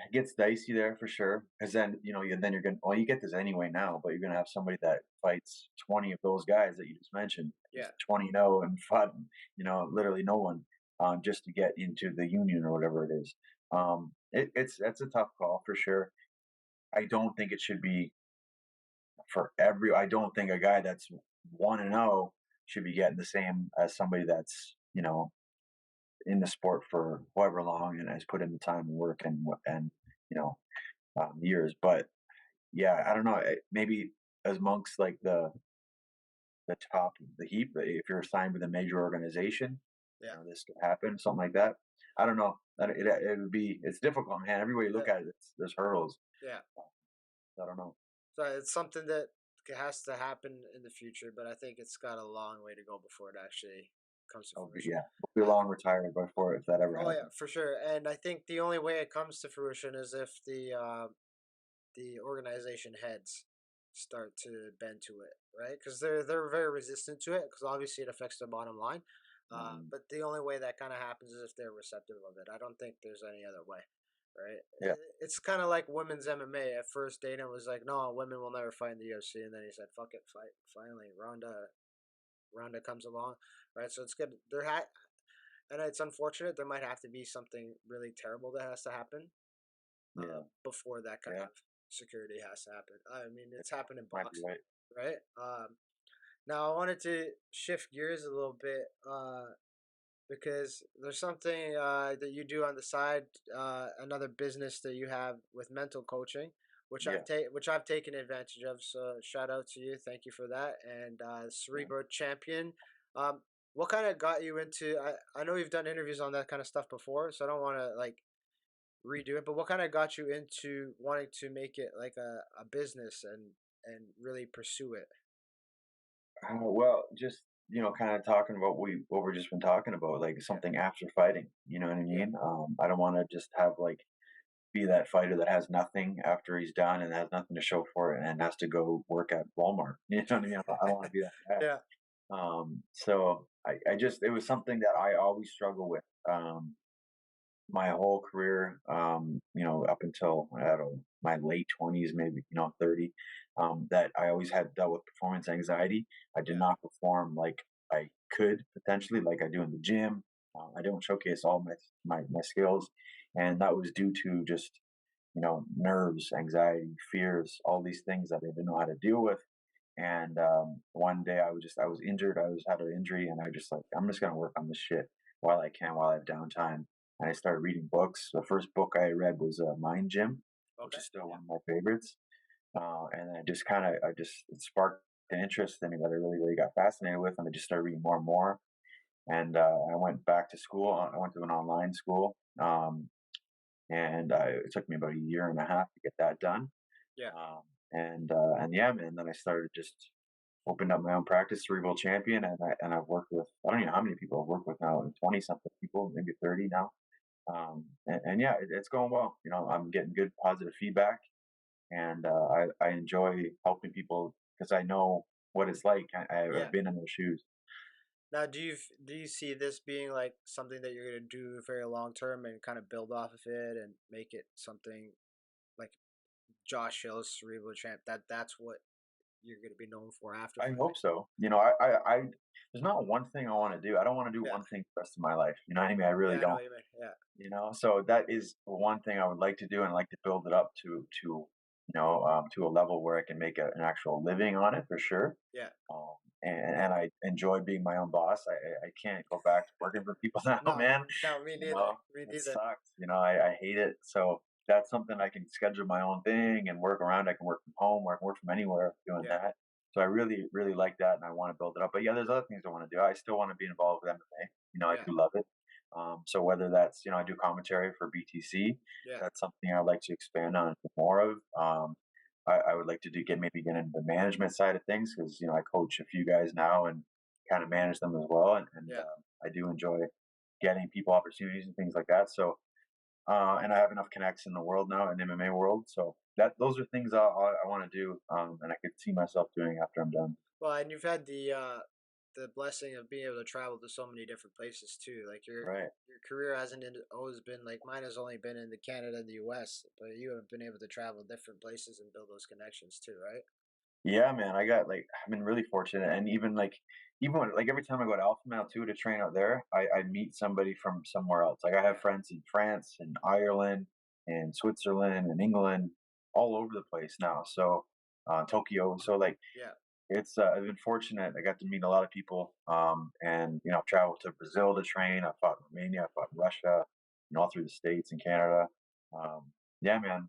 Speaker 3: It gets dicey there for sure. Because then then you're gonna, well, you get this anyway now, but you're gonna have somebody that fights 20 of those guys that you just mentioned,
Speaker 2: Yeah,
Speaker 3: 20-0, and fought literally no one, just to get into the union or whatever it is. It's that's a tough call for sure. I don't think it should be for every. I don't think a guy that's 1-0 should be getting the same as somebody that's, in the sport for however long and has put in the time and work and you know years. But yeah, I don't know. Maybe as monks, like the top of the heap, if you're signed with a major organization,
Speaker 2: Yeah.
Speaker 3: this could happen, something like that. I don't know. It would be it's difficult, man. Every way you
Speaker 2: Yeah.
Speaker 3: look at it, there's hurdles.
Speaker 2: Yeah.
Speaker 3: I don't know.
Speaker 2: So it's something that has to happen in the future, but I think it's got a long way to go before it actually comes to fruition.
Speaker 3: Yeah, we'll be
Speaker 2: Uh,
Speaker 3: long retired before if that ever
Speaker 2: oh yeah,
Speaker 3: happens.
Speaker 2: for sure. And I think the only way it comes to fruition is if the organization heads start to bend to it, right? Because they're very resistant to it, because obviously it affects their bottom line.
Speaker 3: Mm,
Speaker 2: But the only way that kind of happens is if they're receptive of it. I don't think there's any other way, right?
Speaker 3: yeah,
Speaker 2: It's kind of like women's MMA. At first, Dana was like, "No, women will never fight in the UFC," and then he said, "Fuck it, fight." Finally, Ronda comes along, right? So it's good. And it's unfortunate. There might have to be something really terrible that has to happen
Speaker 3: yeah,
Speaker 2: before that kind
Speaker 3: yeah.
Speaker 2: of security has to happen. I mean, it's happened in
Speaker 3: Might be
Speaker 2: boxing,
Speaker 3: right.
Speaker 2: right? Now I wanted to shift gears a little bit, because there's something that you do on the side, another business that you have with mental coaching,
Speaker 3: Yeah,
Speaker 2: which I've taken advantage of. So shout out to you, thank you for that. And
Speaker 3: yeah.
Speaker 2: Cerebro Champion, um, what kind of got you into? I know you've done interviews on that kind of stuff before, so I don't want to like redo it. But what kind of got you into wanting to make it like a business and really pursue it?
Speaker 3: Well, just kind of talking about what we've just been talking about, like
Speaker 2: Yeah,
Speaker 3: something after fighting. You know what I
Speaker 2: yeah,
Speaker 3: mean? I don't want to just have like be that fighter that has nothing after he's done and has nothing to show for it and has to go work at Walmart. You know what I mean? I don't want to be that guy.
Speaker 2: yeah,
Speaker 3: So I just it was something that I always struggle with. My whole career, up until I don't know, my late 20s, maybe 30, that I always had dealt with performance anxiety. I did
Speaker 2: yeah,
Speaker 3: not perform like I could potentially, like I do in the gym. I don't showcase all my skills, and that was due to just nerves, anxiety, fears, all these things that I didn't know how to deal with. And one day I was injured. I was had an injury, and I just like I'm just gonna work on this shit while I can, while I have downtime. And I started reading books. The first book I read was Mind Gym, which
Speaker 2: okay,
Speaker 3: is still
Speaker 2: yeah,
Speaker 3: one of my favorites. And I just kind of I just it sparked an interest in me that I really really got fascinated with, and I just started reading more and more. And I went back to school. I went to an online school, and it took me about a year and a half to get that done.
Speaker 2: yeah.
Speaker 3: And yeah, man. Then I started just opened up my own practice, Cerebral Champion, and I've worked with I don't know how many people I've worked with now, 20 something people, maybe 30 now. And yeah, it's going well. I'm getting good positive feedback, and I enjoy helping people because I know what it's like. I've
Speaker 2: Yeah.
Speaker 3: been in their shoes.
Speaker 2: Now, do you see this being like something that you're gonna do very long term and kind of build off of it and make it something like Josh Hill's Cerebral Champ? That's what you're gonna be known for after
Speaker 3: I
Speaker 2: fighting.
Speaker 3: hope so. There's not one thing I want to do. I don't want to do
Speaker 2: Yeah,
Speaker 3: one thing the rest of my life. You know what I mean? I really
Speaker 2: yeah, I know
Speaker 3: don't.
Speaker 2: what you mean. Yeah,
Speaker 3: So that is one thing I would like to do, and like to build it up to a level where I can make an actual living on it for sure.
Speaker 2: yeah.
Speaker 3: And I enjoy being my own boss. I can't go back to working for people now,
Speaker 2: No,
Speaker 3: man.
Speaker 2: no, me neither. Me
Speaker 3: It
Speaker 2: neither.
Speaker 3: sucks. I hate it. So that's something I can schedule my own thing and work around. I can work from home, or I can work from anywhere doing
Speaker 2: Yeah,
Speaker 3: that. So I really, really like that, and I want to build it up. But yeah, there's other things I want to do. I still want to be involved with MMA. I
Speaker 2: yeah,
Speaker 3: do love it. So whether that's I do commentary for BTC,
Speaker 2: yeah,
Speaker 3: that's something I'd like to expand on more of. I would like to get into the management side of things because I coach a few guys now and kind of manage them as well, and
Speaker 2: yeah.
Speaker 3: I do enjoy getting people opportunities and things like that. So and I have enough connects in the world now in MMA world, so that those are things I want to do, and I could see myself doing after I'm done.
Speaker 2: Well, and you've had the blessing of being able to travel to so many different places too. Like
Speaker 3: Right.
Speaker 2: your career hasn't always been like mine has only been in the Canada and the U.S., but you have been able to travel different places and build those connections too, right?
Speaker 3: Yeah, man. I've been really fortunate, and even when, like every time I go to Alpha Male too to train out there, I meet somebody from somewhere else. Like I have
Speaker 2: Yeah,
Speaker 3: friends in France and Ireland and Switzerland and England, all over the place now. So Tokyo. So like
Speaker 2: yeah,
Speaker 3: it's I've been fortunate. I got to meet a lot of people, and I've traveled to Brazil to train. I fought in Romania, I fought in Russia, all through the states and Canada. Yeah, man,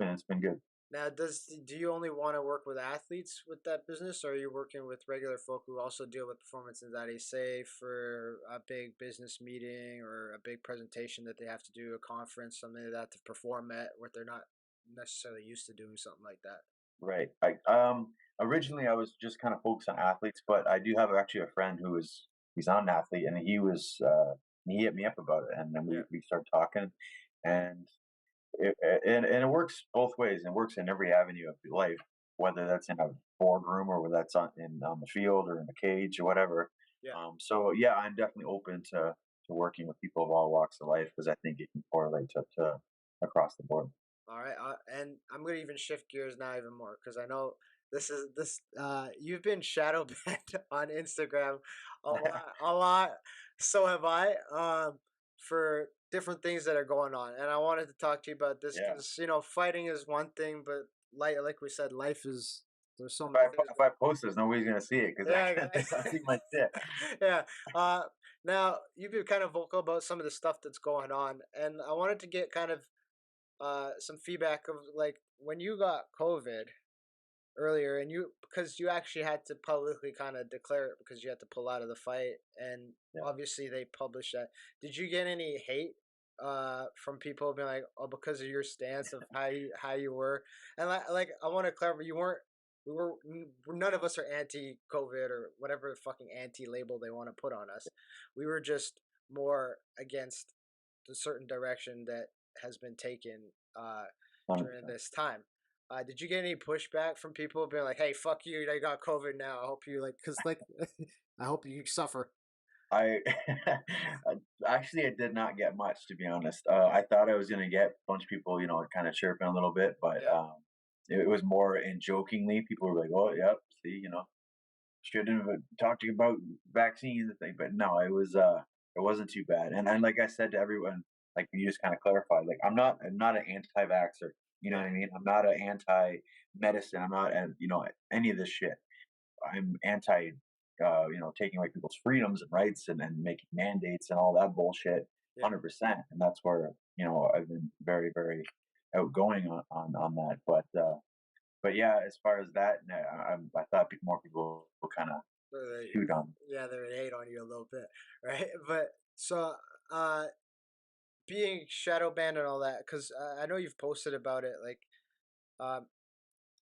Speaker 3: it's been good.
Speaker 2: Now, do you only want to work with athletes with that business, or are you working with regular folk who also deal with performance anxiety, say for a big business meeting or a big presentation that they have to do, a conference, something like that to perform at, where they're not necessarily used to doing something like that?
Speaker 3: Right. Originally I was just kind of focused on athletes, but I do have actually a friend he's not an athlete, and he hit me up about it, and then
Speaker 2: Yeah.
Speaker 3: we started talking, and and it works both ways. It works in every avenue of your life, whether that's in a boardroom or whether that's on the field or in the cage or whatever.
Speaker 2: Yeah.
Speaker 3: So yeah, I'm definitely open to working with people of all walks of life because I think it can correlate to across the board.
Speaker 2: All right, and I'm gonna even shift gears now even more because I know this. You've been shadow banned on Instagram a lot, a lot. So have I. For different things that are going on, and I wanted to talk to you about this
Speaker 3: Yeah.
Speaker 2: because fighting is one thing, but like we said, life is there's so
Speaker 3: If
Speaker 2: many
Speaker 3: I
Speaker 2: things.
Speaker 3: if I post this, nobody's gonna see it because I
Speaker 2: Yeah,
Speaker 3: can't see my shit.
Speaker 2: yeah. Uh, Now you've been kind of vocal about some of the stuff that's going on, and I wanted to get kind of some feedback of like when you got COVID earlier, and you because you actually had to publicly kind of declare it because you had to pull out of the fight, and
Speaker 3: Yeah.
Speaker 2: obviously they published that. Did you get any hate from people being like, oh, because of your stance of how you were? And like I want to clarify, you weren't. None of us are anti-COVID or whatever fucking anti-label they want to put on us. We were just more against the certain direction that has been taken during
Speaker 3: 100%.
Speaker 2: this time. Did you get any pushback from people being like, "Hey, fuck you! I got COVID now. I hope you like, cause like, I hope you suffer."
Speaker 3: I actually I did not get much, to be honest. I thought I was gonna get a bunch of people, kind of chirping a little bit, but
Speaker 2: Yeah,
Speaker 3: it was more in jokingly. People were like, "Oh, yep, see, shouldn't have talked to you about vaccines and thing." But no, it wasn't too bad. And like I said to everyone, like you just kind of clarified, like I'm not an anti-vaxxer. You know what
Speaker 2: yeah,
Speaker 3: I mean? I'm not an anti-medicine. I'm not, and any of this shit. I'm anti, taking away people's freedoms and rights and making mandates and all that bullshit,
Speaker 2: yeah.
Speaker 3: 100%. And that's where I've been very, very outgoing on that. But yeah, as far as that, nah, I thought more people will kind of
Speaker 2: They,
Speaker 3: shoot on.
Speaker 2: yeah, they would hate on you a little bit, right? But so, uh, being shadow banned and all that, because I know you've posted about it. Like, um,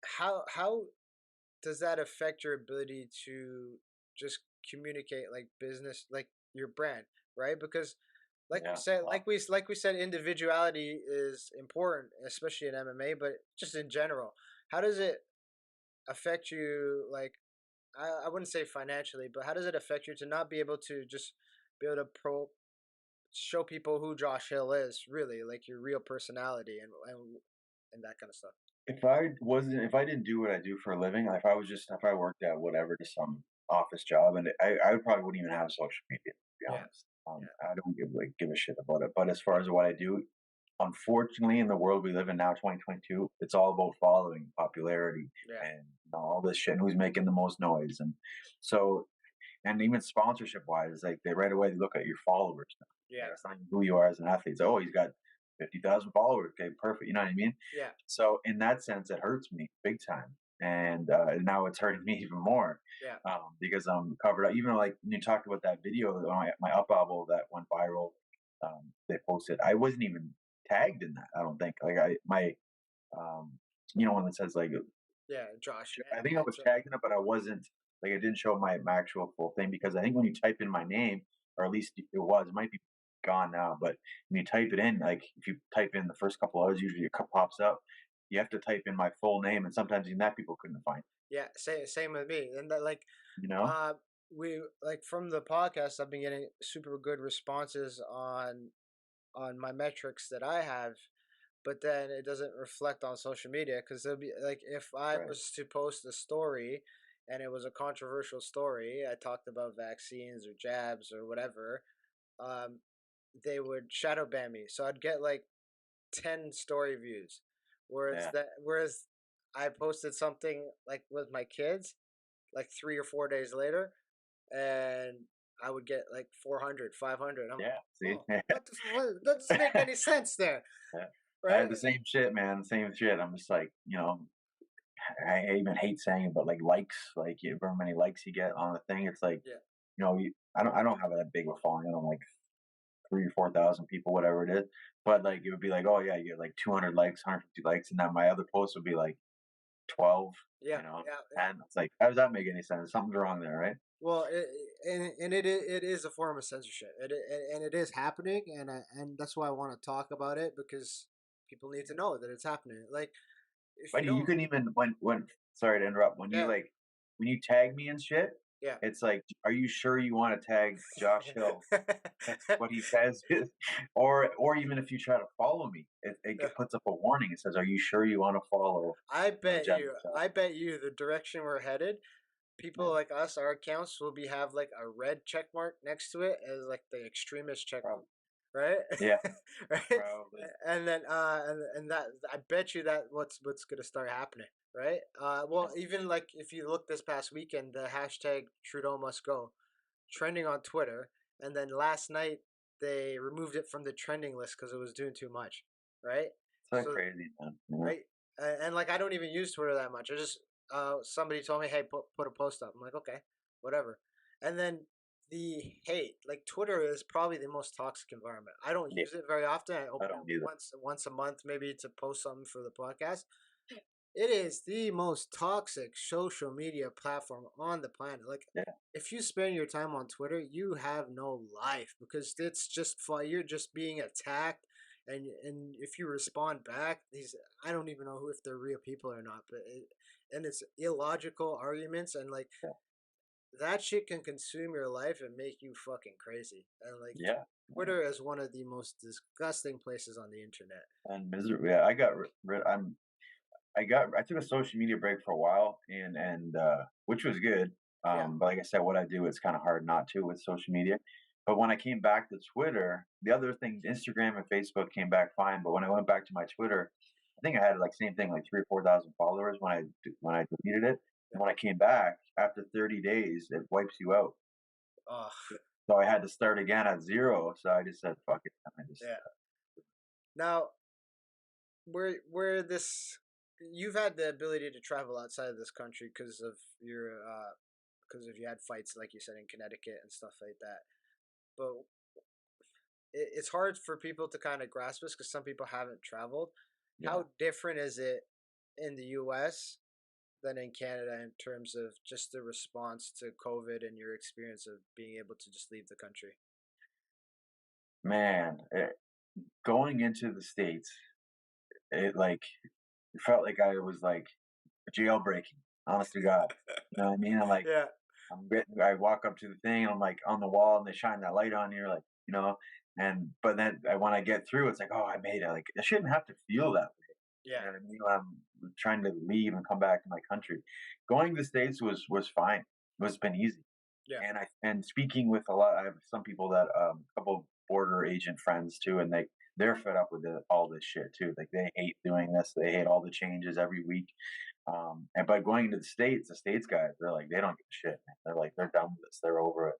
Speaker 2: how does that affect your ability to just communicate like business, like your brand, right? Because
Speaker 3: Yeah, well,
Speaker 2: like we said, individuality is important, especially in MMA, but just in general. How does it affect you? Like, I wouldn't say financially, but how does it affect you to not be able to just be able to show people who Josh Hill is, really, like your real personality and that kind of stuff?
Speaker 3: if I didn't do what I do for a living, if I worked at whatever, just some office job, and I probably wouldn't even have social media, to be
Speaker 2: Yeah,
Speaker 3: honest.
Speaker 2: yeah,
Speaker 3: I don't give a shit about it. But as far as what I do, unfortunately, in the world we live in now, 2022, it's all about following, popularity,
Speaker 2: yeah,
Speaker 3: and all this shit, and who's making the most noise, and so, and even sponsorship wise, like they right away look at your followers.
Speaker 2: yeah,
Speaker 3: That's not even who you are as an athlete. It's, oh, he's got 50,000 followers. Okay, perfect. You know what I mean?
Speaker 2: yeah,
Speaker 3: So in that sense, it hurts me big time, and now it's hurting me even more
Speaker 2: yeah,
Speaker 3: because I'm covered up. Even like when you talked about that video, my up elbow that went viral, they posted. I wasn't even tagged in that. I don't think. Like um, when it says like,
Speaker 2: yeah. Josh,
Speaker 3: I think I was tagged in it, but I wasn't. Like it didn't show my actual full thing because I think when you type in my name, or at least it might be gone now, but when you type it in, like if you type in the first couple of letters, usually it pops up. You have to type in my full name, and sometimes even that people couldn't find.
Speaker 2: yeah. Same with me, and that like
Speaker 3: You know?
Speaker 2: uh we like from the podcast, I've been getting super good responses on my metrics that I have, but then it doesn't reflect on social media because there'll be like if I
Speaker 3: Right.
Speaker 2: was to post a story and it was a controversial story, I talked about vaccines or jabs or whatever, um, they would shadow ban me. So I'd get like 10 story views. Whereas
Speaker 3: Yeah.
Speaker 2: whereas I posted something like with my kids, like 3 or 4 days later, and I would get like 400, 500. I'm like,
Speaker 3: Yeah, see?
Speaker 2: oh, that doesn't make any sense there,
Speaker 3: Yeah. I
Speaker 2: right?
Speaker 3: had the same shit, man, same shit. I'm just like, I even hate saying it, but like likes, like however many likes you get on the thing, it's like,
Speaker 2: Yeah.
Speaker 3: I don't have that big of a following. I don't like 3 or 4 thousand people, whatever it is. But like it would be like, oh yeah, you get like 200 likes, 150 likes, and then my other post would be like 12,
Speaker 2: Yeah, yeah, yeah.
Speaker 3: 10. It's like, how does that make any sense? Something's wrong there, right?
Speaker 2: Well, and it is a form of censorship, and it is happening, and that's why I want to talk about it because people need to know that it's happening. Like if you
Speaker 3: Buddy, you
Speaker 2: don't,
Speaker 3: couldn't even when sorry to interrupt.
Speaker 2: yeah,
Speaker 3: When you tag me and shit,
Speaker 2: yeah.
Speaker 3: it's like, are you sure you want to tag Josh Hill? That's what he says. Or even if you try to follow me, it puts up a warning. It says, "Are you sure you want to follow Jen Michelle?"
Speaker 2: I bet you the direction we're headed, people
Speaker 3: Yeah,
Speaker 2: like us, our accounts will be have like a red check mark next to it as like the extremist check mark,
Speaker 3: probably.
Speaker 2: right?
Speaker 3: Yeah,
Speaker 2: Right?
Speaker 3: probably.
Speaker 2: And then and that I bet you that what's gonna start happening, right? Well, even like if you look this past weekend, the hashtag Trudeau must go trending on Twitter, and then last night they removed it from the trending list because it was doing too much, right?
Speaker 3: It's so
Speaker 2: So
Speaker 3: crazy, man.
Speaker 2: right, and like I don't even use Twitter that much. I just somebody told me, hey, put a post up. I'm like, okay, whatever. And then the hate, like Twitter is probably the most toxic environment. I don't
Speaker 3: Yeah,
Speaker 2: use it very often. I
Speaker 3: I
Speaker 2: open it
Speaker 3: don't either.
Speaker 2: once a month maybe to post something for the podcast. It is the most toxic social media platform on the planet. Like,
Speaker 3: Yeah,
Speaker 2: if you spend your time on Twitter, you have no life because it's just fun. You're just being attacked, and if you respond back, these I don't even know who if they're real people or not, but and it's illogical arguments and like
Speaker 3: yeah,
Speaker 2: that shit can consume your life and make you fucking crazy. And like
Speaker 3: yeah.
Speaker 2: Twitter is one of the most disgusting places on the internet.
Speaker 3: And misery. Yeah, I got rid. I took a social media break for a while, and which was good.
Speaker 2: Yeah,
Speaker 3: But like I said, what I do, it's kind of hard not to with social media. But when I came back to Twitter, the other thing, Instagram and Facebook came back fine. But when I went back to my Twitter, I think I had like same thing, like 3 or 4 thousand followers when I deleted it.
Speaker 2: yeah.
Speaker 3: And when I came back after 30 days, it wipes you out.
Speaker 2: Oh,
Speaker 3: So I had to start again at zero. So I just said, fuck it. I just
Speaker 2: yeah. Now, where this you've had the ability to travel outside of this country because of you had fights like you said in Connecticut and stuff like that. But it's hard for people to kind of grasp this because some people haven't traveled.
Speaker 3: yeah.
Speaker 2: How different is it in the U.S. than in Canada in terms of just the response to COVID and your experience of being able to just leave the country?
Speaker 3: Man, going into the States, it like it felt like I was like jailbreaking. Honest to God, you know what I mean?
Speaker 2: Yeah,
Speaker 3: I walk up to the thing, and I'm like on the wall, and they shine that light on you, like but then when I get through, it's like, oh, I made it. Like I shouldn't have to feel that way. You
Speaker 2: yeah,
Speaker 3: know what I mean? When I'm trying to leave and come back to my country, going to the States was fine. It's been easy.
Speaker 2: yeah,
Speaker 3: And speaking with a lot, I have some people that a couple border agent friends too, and they're fed up with all this shit too. Like they hate doing this. They hate all the changes every week. And by going into the states guys, they're like they don't give a shit. Man. They're like they're done with this. They're over it.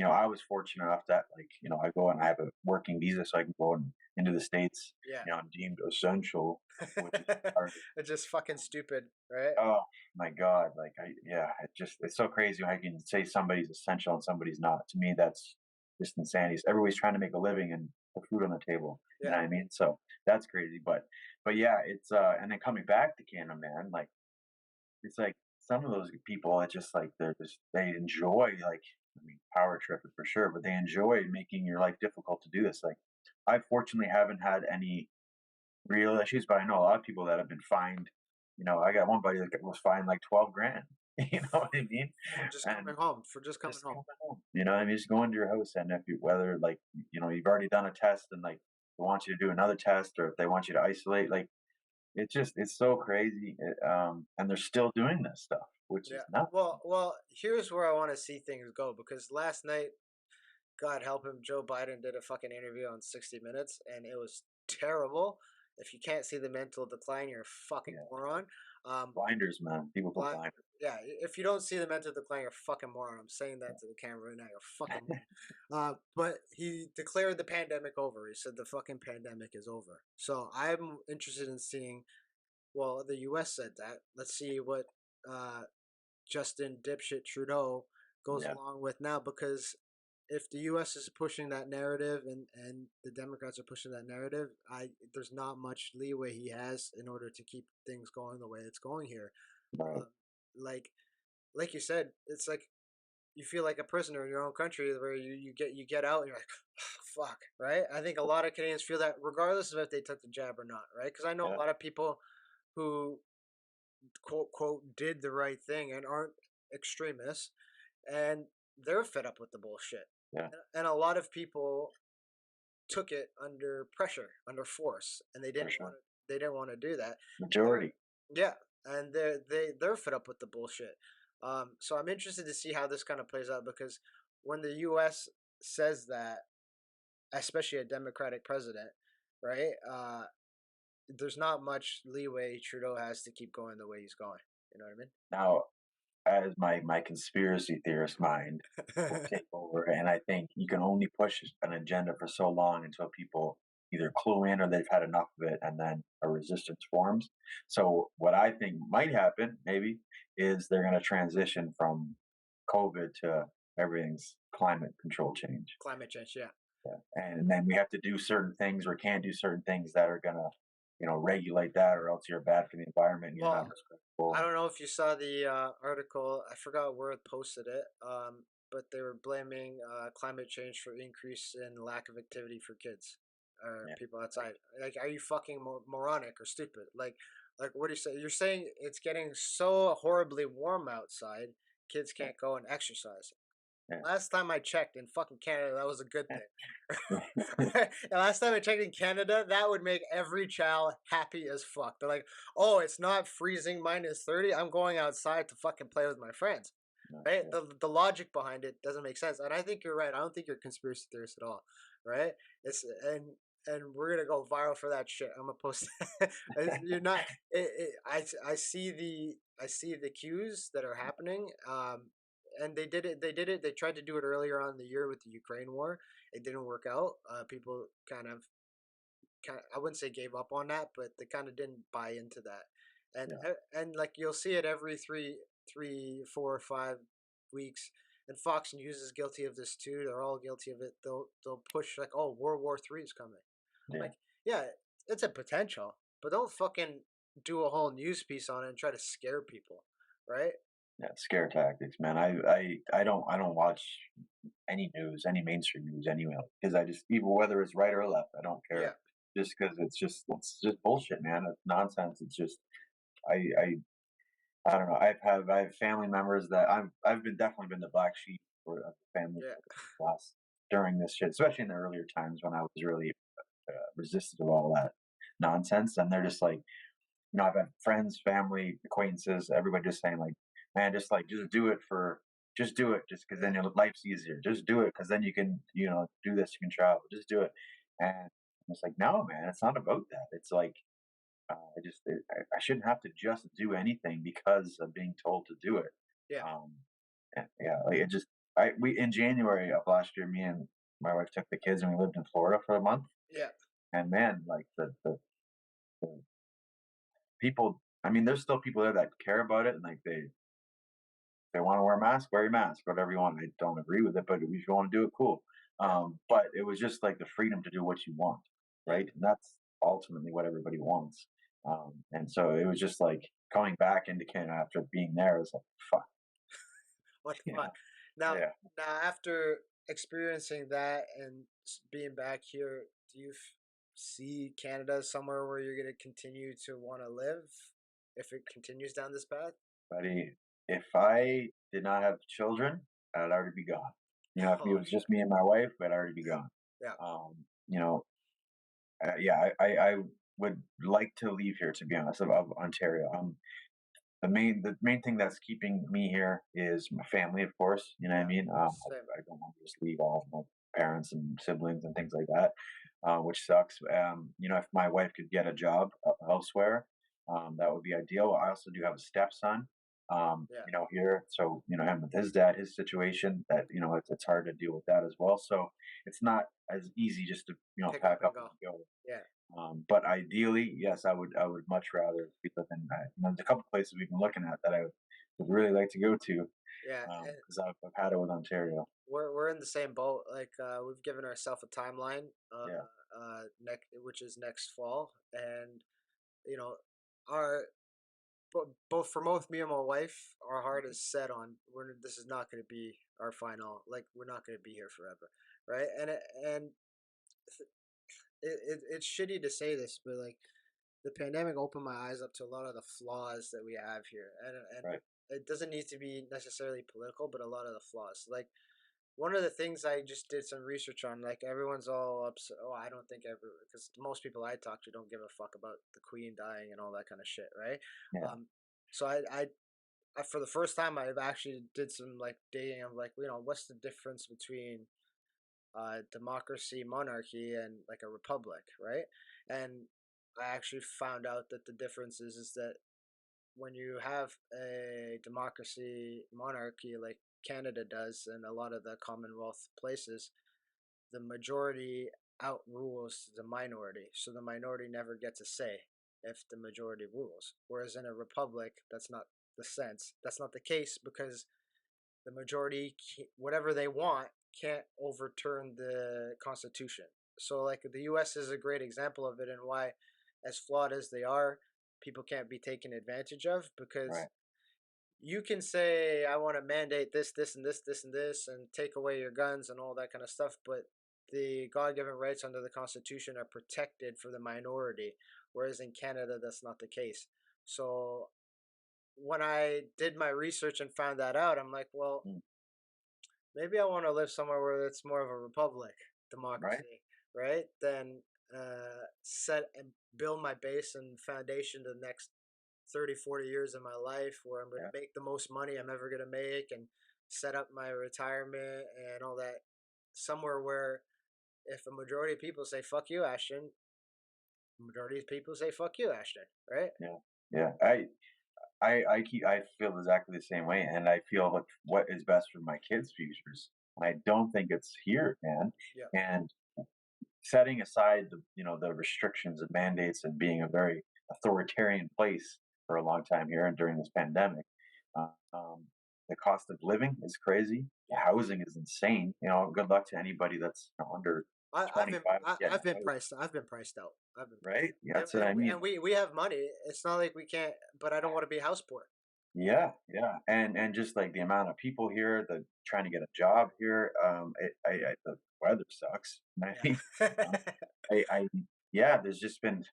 Speaker 3: I was fortunate enough that I go and I have a working visa, so I can go into the states.
Speaker 2: yeah.
Speaker 3: I'm deemed essential, which is hard.
Speaker 2: It's just fucking stupid, right?
Speaker 3: Oh my god, it's so crazy how you can say somebody's essential and somebody's not. To me, that's just insanity. Everybody's trying to make a living and put food on the table. You
Speaker 2: Yeah,
Speaker 3: know what I mean? So that's crazy. But yeah, it's and then coming back to Canada, man, like it's like some of those people, it's just like they enjoy power tripping for sure, but they enjoy making your life difficult to do this. Like I fortunately haven't had any real issues, but I know a lot of people that have been fined. I got one buddy that was fined like 12 grand. You know what I mean?
Speaker 2: for just
Speaker 3: And
Speaker 2: coming home, for just coming
Speaker 3: just
Speaker 2: home.
Speaker 3: coming home. You know what I mean? Just going to your house, and if you whether like you've already done a test and like they want you to do another test, or if they want you to isolate, like it's so crazy. And they're still doing this stuff, which is
Speaker 2: Yeah.
Speaker 3: nuts.
Speaker 2: Well, here's where I want to see things go because last night, God help him, Joe Biden did a fucking interview on 60 Minutes and it was terrible. If you can't see the mental decline, you're a fucking
Speaker 3: Yeah.
Speaker 2: moron.
Speaker 3: Blinders, man. People put
Speaker 2: But
Speaker 3: blinders.
Speaker 2: yeah, if you don't see the mental decline, you're a fucking moron. I'm saying that to the camera right now. You're a fucking moron. But he declared the pandemic over. He said the fucking pandemic is over. So I'm interested in seeing. Well, the U.S. said that. Let's see what uh, Justin dipshit Trudeau goes
Speaker 3: Yeah.
Speaker 2: along with now, because if the U.S. is pushing that narrative and the Democrats are pushing that narrative, there's not much leeway he has in order to keep things going the way it's going here.
Speaker 3: Right.
Speaker 2: Uh, like like you said, it's like you feel like a prisoner in your own country where you get out and you're like, fuck, right? I think a lot of Canadians feel that regardless of if they took the jab or not, right? Because I know
Speaker 3: Yeah.
Speaker 2: a lot of people who quote quote did the right thing and aren't extremists, and they're fed up with the bullshit.
Speaker 3: Yeah.
Speaker 2: And a lot of people took it under pressure, under force, and
Speaker 3: For sure.
Speaker 2: they didn't want to do that.
Speaker 3: Majority.
Speaker 2: Yeah, and they're fed up with the bullshit. So I'm interested to see how this kind of plays out, because when the U.S. says that, especially a Democratic president, right? There's not much leeway Trudeau has to keep going the way he's going. You know what
Speaker 3: Now, as my conspiracy theorist mind
Speaker 2: I
Speaker 3: will
Speaker 2: mean?
Speaker 3: take over, and I think you can only push an agenda for so long until people either clue in or they've had enough of it, and then a resistance forms. So, what I think might happen, maybe, is they're going to transition from COVID to everything's climate control change.
Speaker 2: Climate change, yeah.
Speaker 3: Yeah. And then we have to do certain things or can't do certain things that are going to, regulate that, or else you're bad for the environment and you're not
Speaker 2: Well, I
Speaker 3: respectful.
Speaker 2: don't know if you saw the article. I forgot where it posted it. But they were blaming climate change for increase in lack of activity for kids or
Speaker 3: Yeah.
Speaker 2: people outside. Like, are you fucking moronic or stupid? Like, what do you say? You're saying it's getting so horribly warm outside, kids
Speaker 3: Yeah.
Speaker 2: can't go and exercise.
Speaker 3: Yeah.
Speaker 2: Last time I checked in fucking Canada, that was a good thing.
Speaker 3: Yeah.
Speaker 2: And last time I checked in Canada, that would make every child happy as fuck. They're like, oh, it's not freezing -30. I'm going outside to fucking play with my friends.
Speaker 3: No
Speaker 2: Right?
Speaker 3: shit.
Speaker 2: The logic behind it doesn't make sense. And I think you're right. I don't think you're a conspiracy theorist at all. Right? It's and we're gonna go viral for that shit. I'm gonna post. You're not. I see the cues that are happening. And they did it. They did it. They tried to do it earlier on in the year with the Ukraine war. It didn't work out. People kind of, I wouldn't say gave up on that, but they kind of didn't buy into that. And
Speaker 3: Yeah.
Speaker 2: and like you'll see it every 3, 4, 5 weeks. And Fox News is guilty of this too. They're all guilty of it. They'll push like, oh, World War III is coming. I'm
Speaker 3: Yeah.
Speaker 2: like, yeah, it's a potential, but don't fucking do a whole news piece on it and try to scare people, right?
Speaker 3: Yeah. Scare tactics, man. I don't watch any news, any mainstream news anyway, because I just, even whether it's right or left, I don't
Speaker 2: Yeah.
Speaker 3: care. Just because it's just bullshit, man. It's nonsense. It's just I I I don't know. I have family members that I've been definitely been the black sheep for the family
Speaker 2: Yeah.
Speaker 3: for the last during this shit, especially in the earlier times when I was really resistant of all that nonsense. And they're just like, I've had friends, family, acquaintances, everybody just saying like, man, just do it just do it, just because then your life's easier. Just do it because then you can, do this, you can travel. Just do it. And it's like, no, man, it's not about that. It's like, I shouldn't have to just do anything because I'm being told to do it.
Speaker 2: Yeah.
Speaker 3: Um, and yeah, like it just, we in January of last year, me and my wife took the kids and we lived in Florida for a month.
Speaker 2: Yeah.
Speaker 3: And man, like the people, I mean, there's still people there that care about it, and like they want to wear a mask, wear your mask, whatever you want. I don't agree with it, but if you want to do it, cool.
Speaker 2: Yeah.
Speaker 3: But it was just like the freedom to do what you want, right? And that's ultimately what everybody wants. And so it was just like coming back into Canada after being there. It was like, fuck,
Speaker 2: What the
Speaker 3: yeah,
Speaker 2: fuck? Now,
Speaker 3: yeah.
Speaker 2: now after experiencing that and being back here, do you see Canada as somewhere where you're gonna continue to want to live if it continues down this path?
Speaker 3: Buddy, if I did not have children, I'd already be gone. If it
Speaker 2: Oh
Speaker 3: was just me and my wife, I'd already be gone.
Speaker 2: yeah,
Speaker 3: Um, you know, yeah, I would like to leave here, to be honest, of Ontario. The main thing that's keeping me here is my family, of course. You know what I
Speaker 2: yeah,
Speaker 3: mean?
Speaker 2: same.
Speaker 3: I don't want to just leave all of my parents and siblings and things like that. which sucks. If my wife could get a job elsewhere, that would be ideal. I also do have a stepson,
Speaker 2: Yeah,
Speaker 3: here. So, him with his dad, his situation, that, it's hard to deal with that as well. So it's not as easy just to,
Speaker 2: pick up
Speaker 3: pack
Speaker 2: and
Speaker 3: up and
Speaker 2: go.
Speaker 3: go.
Speaker 2: Yeah,
Speaker 3: But ideally, yes, I would much rather be living. There's a couple places we've been looking at that I would really like to go to
Speaker 2: yeah.
Speaker 3: because I've had it with Ontario.
Speaker 2: We're in the same boat. Like we've given ourselves a timeline,
Speaker 3: Yeah,
Speaker 2: next which is next fall, and you know, our both for both me and my wife, our heart is set on this is not going to be our final. Like we're not going to be here forever, right? And it's shitty to say this, but like the pandemic opened my eyes up to a lot of the flaws that we have here, and
Speaker 3: right.
Speaker 2: it doesn't need to be necessarily political, but a lot of the flaws, like one of the things I just did some research on, like everyone's all upset. Oh, I don't think ever because most people I talk to don't give a fuck about the Queen dying and all that kind of shit, right?
Speaker 3: Yeah,
Speaker 2: Um, so I for the first time I've actually did some like digging of like what's the difference between democracy, monarchy, and like a republic, right? And I actually found out that the difference is that when you have a democracy monarchy like Canada does and a lot of the Commonwealth places, the majority outrules the minority. So the minority never gets a say if the majority rules. Whereas in a republic, that's not the sense. That's not the case because the majority, whatever they want, can't overturn the Constitution. So, like, the US is a great example of it and why, as flawed as they are, people can't be taken advantage of because
Speaker 3: right.
Speaker 2: you can say I want to mandate this, this, and this, this, and this, and take away your guns and all that kind of stuff, but the God-given rights under the Constitution are protected for the minority, whereas in Canada that's not the case. So when I did my research and found that out, I'm like, well,
Speaker 3: Mm,
Speaker 2: maybe I want to live somewhere where it's more of a republic,
Speaker 3: right.
Speaker 2: democracy, right? Then set and build my base and foundation to the next 30, 40 years of my life where I'm going
Speaker 3: Yeah.
Speaker 2: to make the most money I'm ever going to make and set up my retirement and all that somewhere where if a majority of people say fuck you, Ashton, majority of people say fuck you, Ashton, right?
Speaker 3: Yeah. Yeah. I feel exactly the same way, and I feel like what is best for my kids' futures. I don't think it's here, man.
Speaker 2: Yeah.
Speaker 3: And setting aside the restrictions and mandates and being a very authoritarian place for a long time here and during this pandemic, uh, um, the cost of living is crazy. The
Speaker 2: Yeah.
Speaker 3: housing is insane. Good luck to anybody that's under
Speaker 2: I've been
Speaker 3: 25 getting
Speaker 2: I've been
Speaker 3: a house,
Speaker 2: priced I've been priced out. I've been priced
Speaker 3: right?
Speaker 2: out.
Speaker 3: Yeah, that's what I mean.
Speaker 2: And we have money. It's not like we can't. But I don't want to be house poor.
Speaker 3: Yeah, yeah, and just like the amount of people here, the trying to get a job here, the weather sucks. I mean, um,
Speaker 2: Yeah.
Speaker 3: I yeah, there's just been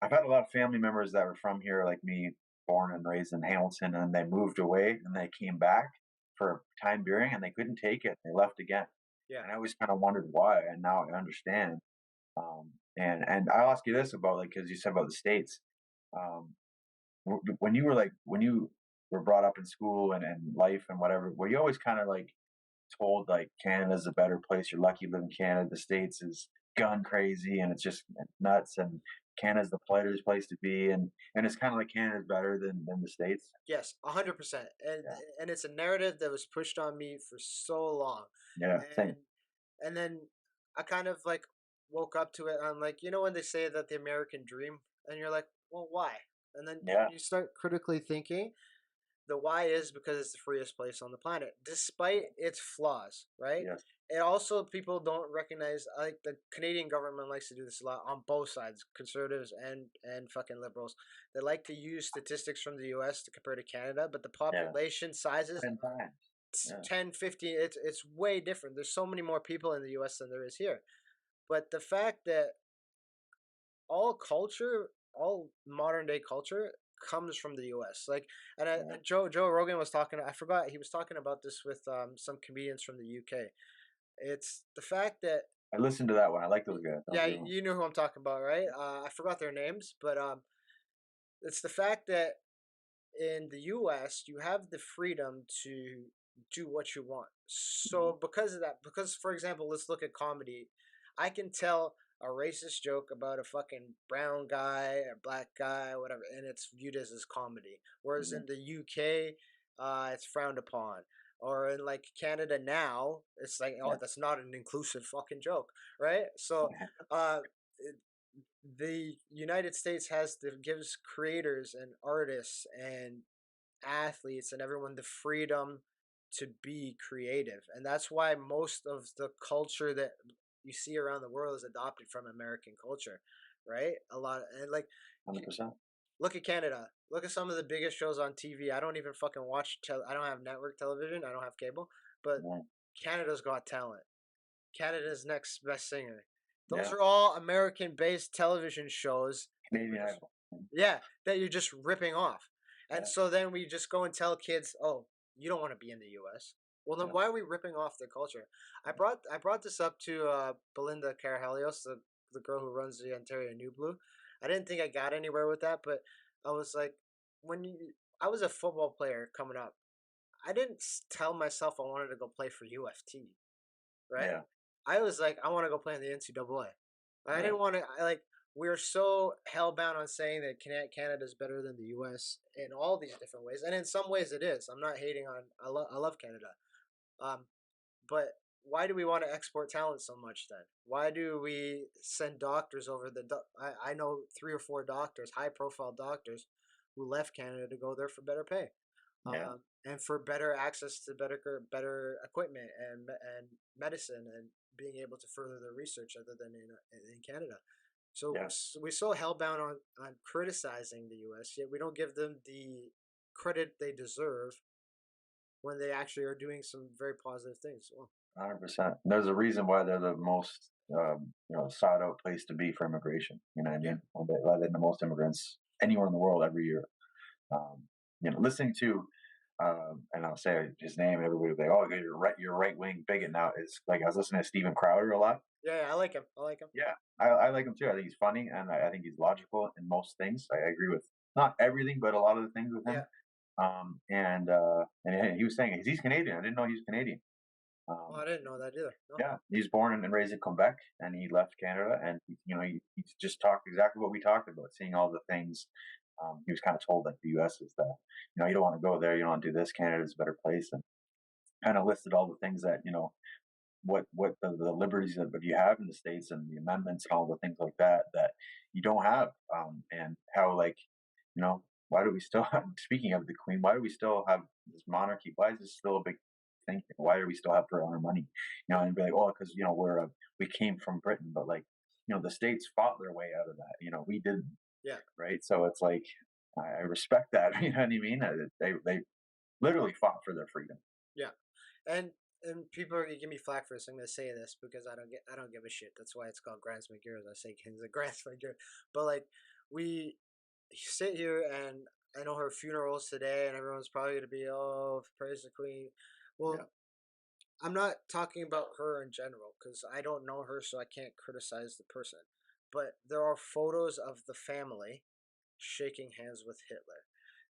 Speaker 3: I've had a lot of family members that were from here, like me, born and raised in Hamilton, and they moved away and they came back for a time being and they couldn't take it. They left again,
Speaker 2: Yeah.
Speaker 3: and I always kind of wondered why, and now I understand. And I'll ask you this about like because you said about the states. Um, when you were when you were brought up in school and life and whatever, were you always kind of like told like Canada's a better place? You're lucky you live in Canada. The States is gun crazy and it's just nuts, and Canada's the politest place to be, and it's kind of like Canada's better than the States.
Speaker 2: Yes, 100%.
Speaker 3: Yeah,
Speaker 2: And it's a narrative that was pushed on me for so long,
Speaker 3: yeah, same.
Speaker 2: and and then I kind of like woke up to it. I'm like, when they say that the American dream, and you're like, well, why? And then
Speaker 3: Yeah,
Speaker 2: you start critically thinking. The why is because it's the freest place on the planet, despite its flaws, right?
Speaker 3: yes,
Speaker 2: And also, people don't recognize, like the Canadian government likes to do this a lot on both sides, conservatives and fucking liberals. They like to use statistics from the U.S. to compare to Canada, but the
Speaker 3: yeah,
Speaker 2: population sizes
Speaker 3: 10 times. Yeah,
Speaker 2: 10, 15, it's way different. There's so many more people in the U.S. than there is here. But the fact that all culture, all modern day culture comes from the U.S. Like,
Speaker 3: yeah.
Speaker 2: Joe Rogan was talking. I forgot he was talking about this with some comedians from the UK. It's the fact that
Speaker 3: I listened to that one. I like those guys. That was
Speaker 2: yeah,
Speaker 3: a good one.
Speaker 2: you know who I'm talking about, right? I forgot their names, but it's the fact that in the US, you have the freedom to do what you want.
Speaker 3: Mhm.
Speaker 2: So because of that, because for example, let's look at comedy. I can tell a racist joke about a fucking brown guy, a black guy, whatever, and it's viewed as comedy. Whereas
Speaker 3: Mhm.
Speaker 2: in the UK, it's frowned upon. Or in like Canada now, it's like, oh,
Speaker 3: Yeah.
Speaker 2: that's not an inclusive fucking joke, right? So, uh, it- the United States gives creators and artists and athletes and everyone the freedom to be creative, and that's why most of the culture that you see around the world is adopted from American culture, right? A lot, and like,
Speaker 3: 100%.
Speaker 2: look at Canada. Look at some of the biggest shows on TV. I don't even fucking watch. I don't have network television. I don't have cable. But
Speaker 3: Yeah.
Speaker 2: Canada's Got Talent. Canada's Next Best Singer. Those
Speaker 3: Yeah.
Speaker 2: are all American-based television shows that
Speaker 3: Canadian
Speaker 2: we're just,
Speaker 3: Idol.
Speaker 2: yeah, that you're just ripping off. And
Speaker 3: Yeah.
Speaker 2: so then we just go and tell kids, "Oh, you don't want to be in the U.S." Well, then
Speaker 3: Yeah.
Speaker 2: why are we ripping off their culture? I brought this up to Belinda Carahalios, the girl who runs the Ontario New Blue. I didn't think I got anywhere with that, but I was like, when you, I was a football player coming up, I didn't tell myself I wanted to go play for UFT, right?
Speaker 3: Yeah.
Speaker 2: I was like, I want to go play in the NCAA. I
Speaker 3: Yeah.
Speaker 2: didn't want to. We're so hellbound on saying that Canada is better than the U.S. in all these different ways, and in some ways it is. I'm not hating on. I love Canada, um, but why do we want to export talent so much then? Why do we send doctors over I know 3 or 4 doctors, high profile doctors, who left Canada to go there for better pay,
Speaker 3: Yeah.
Speaker 2: and for better access to better equipment and medicine and being able to further their research other than in Canada. So
Speaker 3: Yeah.
Speaker 2: we're so hellbound on criticizing the U.S., yet we don't give them the credit they deserve when they actually are doing some very positive things. Well,
Speaker 3: 100%. There's a reason why they're the most, sought out place to be for immigration. You know what I
Speaker 2: yeah,
Speaker 3: mean? Why they're the most immigrants anywhere in the world every year. Um, listening to, and I'll say his name, and everybody will be like, "Oh, you're right wing bigot." Now it's like I was listening to Steven Crowder a lot.
Speaker 2: yeah, I like him. I like him.
Speaker 3: Yeah, I like him too. I think he's funny, and I think he's logical in most things. I agree with not everything, but a lot of the things with
Speaker 2: Yeah.
Speaker 3: him. And he was saying he's Canadian. I didn't know he was Canadian.
Speaker 2: Oh,
Speaker 3: Um,
Speaker 2: I didn't know that either. No.
Speaker 3: yeah, he was born and raised in Quebec, and he left Canada, and he just talked exactly what we talked about, seeing all the things. He was kind of told that the U.S. is you don't want to go there, you don't want to do this. Canada's a better place, and kind of listed all the things that what the liberties that you have in the states and the amendments and all the things like that that you don't have, and how why do we still have, speaking of the Queen, why do we still have this monarchy? Why is this still a big thing? Why do we still have to earn our money? And be like, oh, because we came from Britain, but like the states fought their way out of that. We didn't,
Speaker 2: Yeah.
Speaker 3: right? So it's like I respect that. You know what I mean? They literally fought for their freedom.
Speaker 2: Yeah. And people are gonna give me flack for this. I'm gonna say this because I don't give a shit. That's why it's called Grants McGears. I say Kings of Grants McGears. But like, we sit here and I know her funeral's today, and everyone's probably gonna be, oh, praise the Queen.
Speaker 3: Yeah,
Speaker 2: Well, I'm not talking about her in general because I don't know her, so I can't criticize the person. But there are photos of the family shaking hands with Hitler.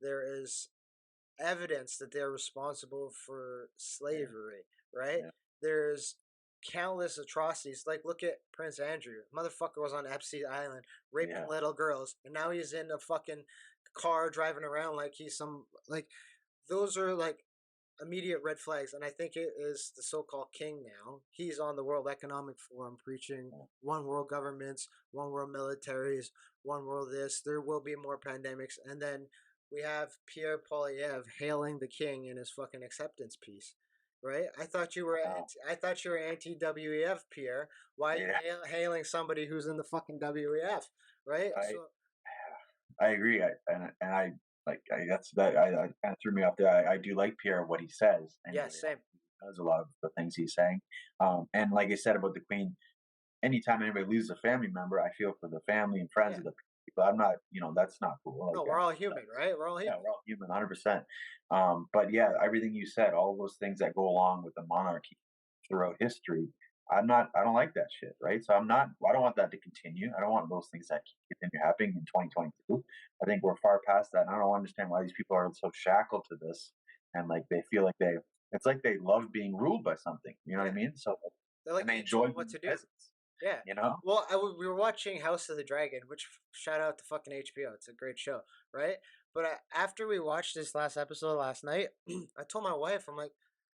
Speaker 2: There is evidence that they're responsible for
Speaker 3: yeah,
Speaker 2: slavery, right?
Speaker 3: yeah,
Speaker 2: There's countless atrocities. Like, look at Prince Andrew. Motherfucker was on Epstein Island raping
Speaker 3: yeah,
Speaker 2: little girls, and now he's in a fucking car driving around like he's some, like, those are like immediate red flags. And I think it is the so-called king now. He's on the World Economic Forum preaching
Speaker 3: yeah,
Speaker 2: one world governments, one world militaries, one world this. There will be more pandemics, and then we have Pierre Poilievre hailing the king in his fucking acceptance piece. Right?
Speaker 3: wow,
Speaker 2: I thought you were anti WEF, Pierre. Why are you
Speaker 3: yeah.
Speaker 2: hailing somebody who's in the fucking WEF? Right?
Speaker 3: I
Speaker 2: So
Speaker 3: I agree. I like that's that I kind of threw me off there. I do like Pierre what he says
Speaker 2: yeah,
Speaker 3: anyway.
Speaker 2: same.
Speaker 3: He does a lot of the things he's saying. And like I said about the Queen, anytime anybody loses a family member, I feel for the family and friends
Speaker 2: Yeah.
Speaker 3: of the people. I'm not, that's not cool.
Speaker 2: No,
Speaker 3: Like,
Speaker 2: we're all human, right? We're all
Speaker 3: yeah,
Speaker 2: human.
Speaker 3: we're all human, 100%. But yeah, everything you said, all those things that go along with the monarchy throughout history, I don't like that shit, right? So I don't want that to continue. I don't want those things that keep continue happening in 2022. I think we're far past that. And I don't understand why these people are so shackled to this and like they feel like it's like they love being ruled by something. You know what I
Speaker 2: Yeah.
Speaker 3: mean? So,
Speaker 2: They're
Speaker 3: and
Speaker 2: like
Speaker 3: they
Speaker 2: being
Speaker 3: enjoy
Speaker 2: told what
Speaker 3: being
Speaker 2: to do.
Speaker 3: peasants.
Speaker 2: Yeah.
Speaker 3: You know?
Speaker 2: Well, we were watching House of the Dragon, which shout out to fucking HBO. It's a great show, right? But after we watched this last episode last night, I told my wife, I'm like,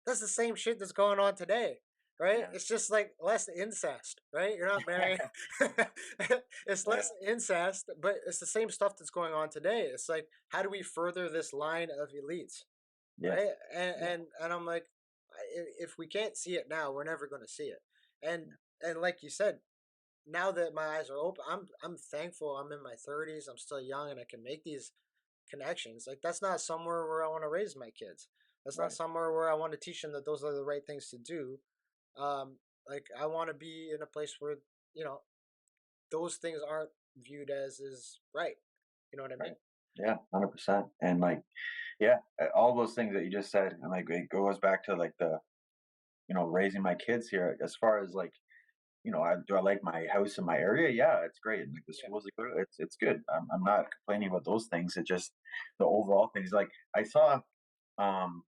Speaker 2: that's the same shit that's going on today, right?
Speaker 3: Yeah.
Speaker 2: It's just like less incest, right? You're not marrying. It's
Speaker 3: Yeah.
Speaker 2: less incest, but it's the same stuff that's going on today. It's like, how do we further this line of elites,
Speaker 3: Yes.
Speaker 2: right? And
Speaker 3: Yeah.
Speaker 2: and I'm like, if we can't see it now, we're never going to see it. And like you said, now that my eyes are open, I'm thankful. I'm in my 30s. I'm still young, and I can make these connections. Like that's not somewhere where I want to raise my kids. That's not
Speaker 3: Right.
Speaker 2: somewhere where I want to teach them that those are the right things to do. Like I want to be in a place where you know those things aren't viewed as right. You know what I
Speaker 3: Right.
Speaker 2: mean?
Speaker 3: Yeah. 100%. And like, yeah, all those things that you just said, and like it goes back to like the raising my kids here. As far as like do I like my house in my area? Yeah, it's great. Like the
Speaker 2: Yeah.
Speaker 3: schools are good. It's good. I'm not complaining about those things. It's just the overall things. Like I saw um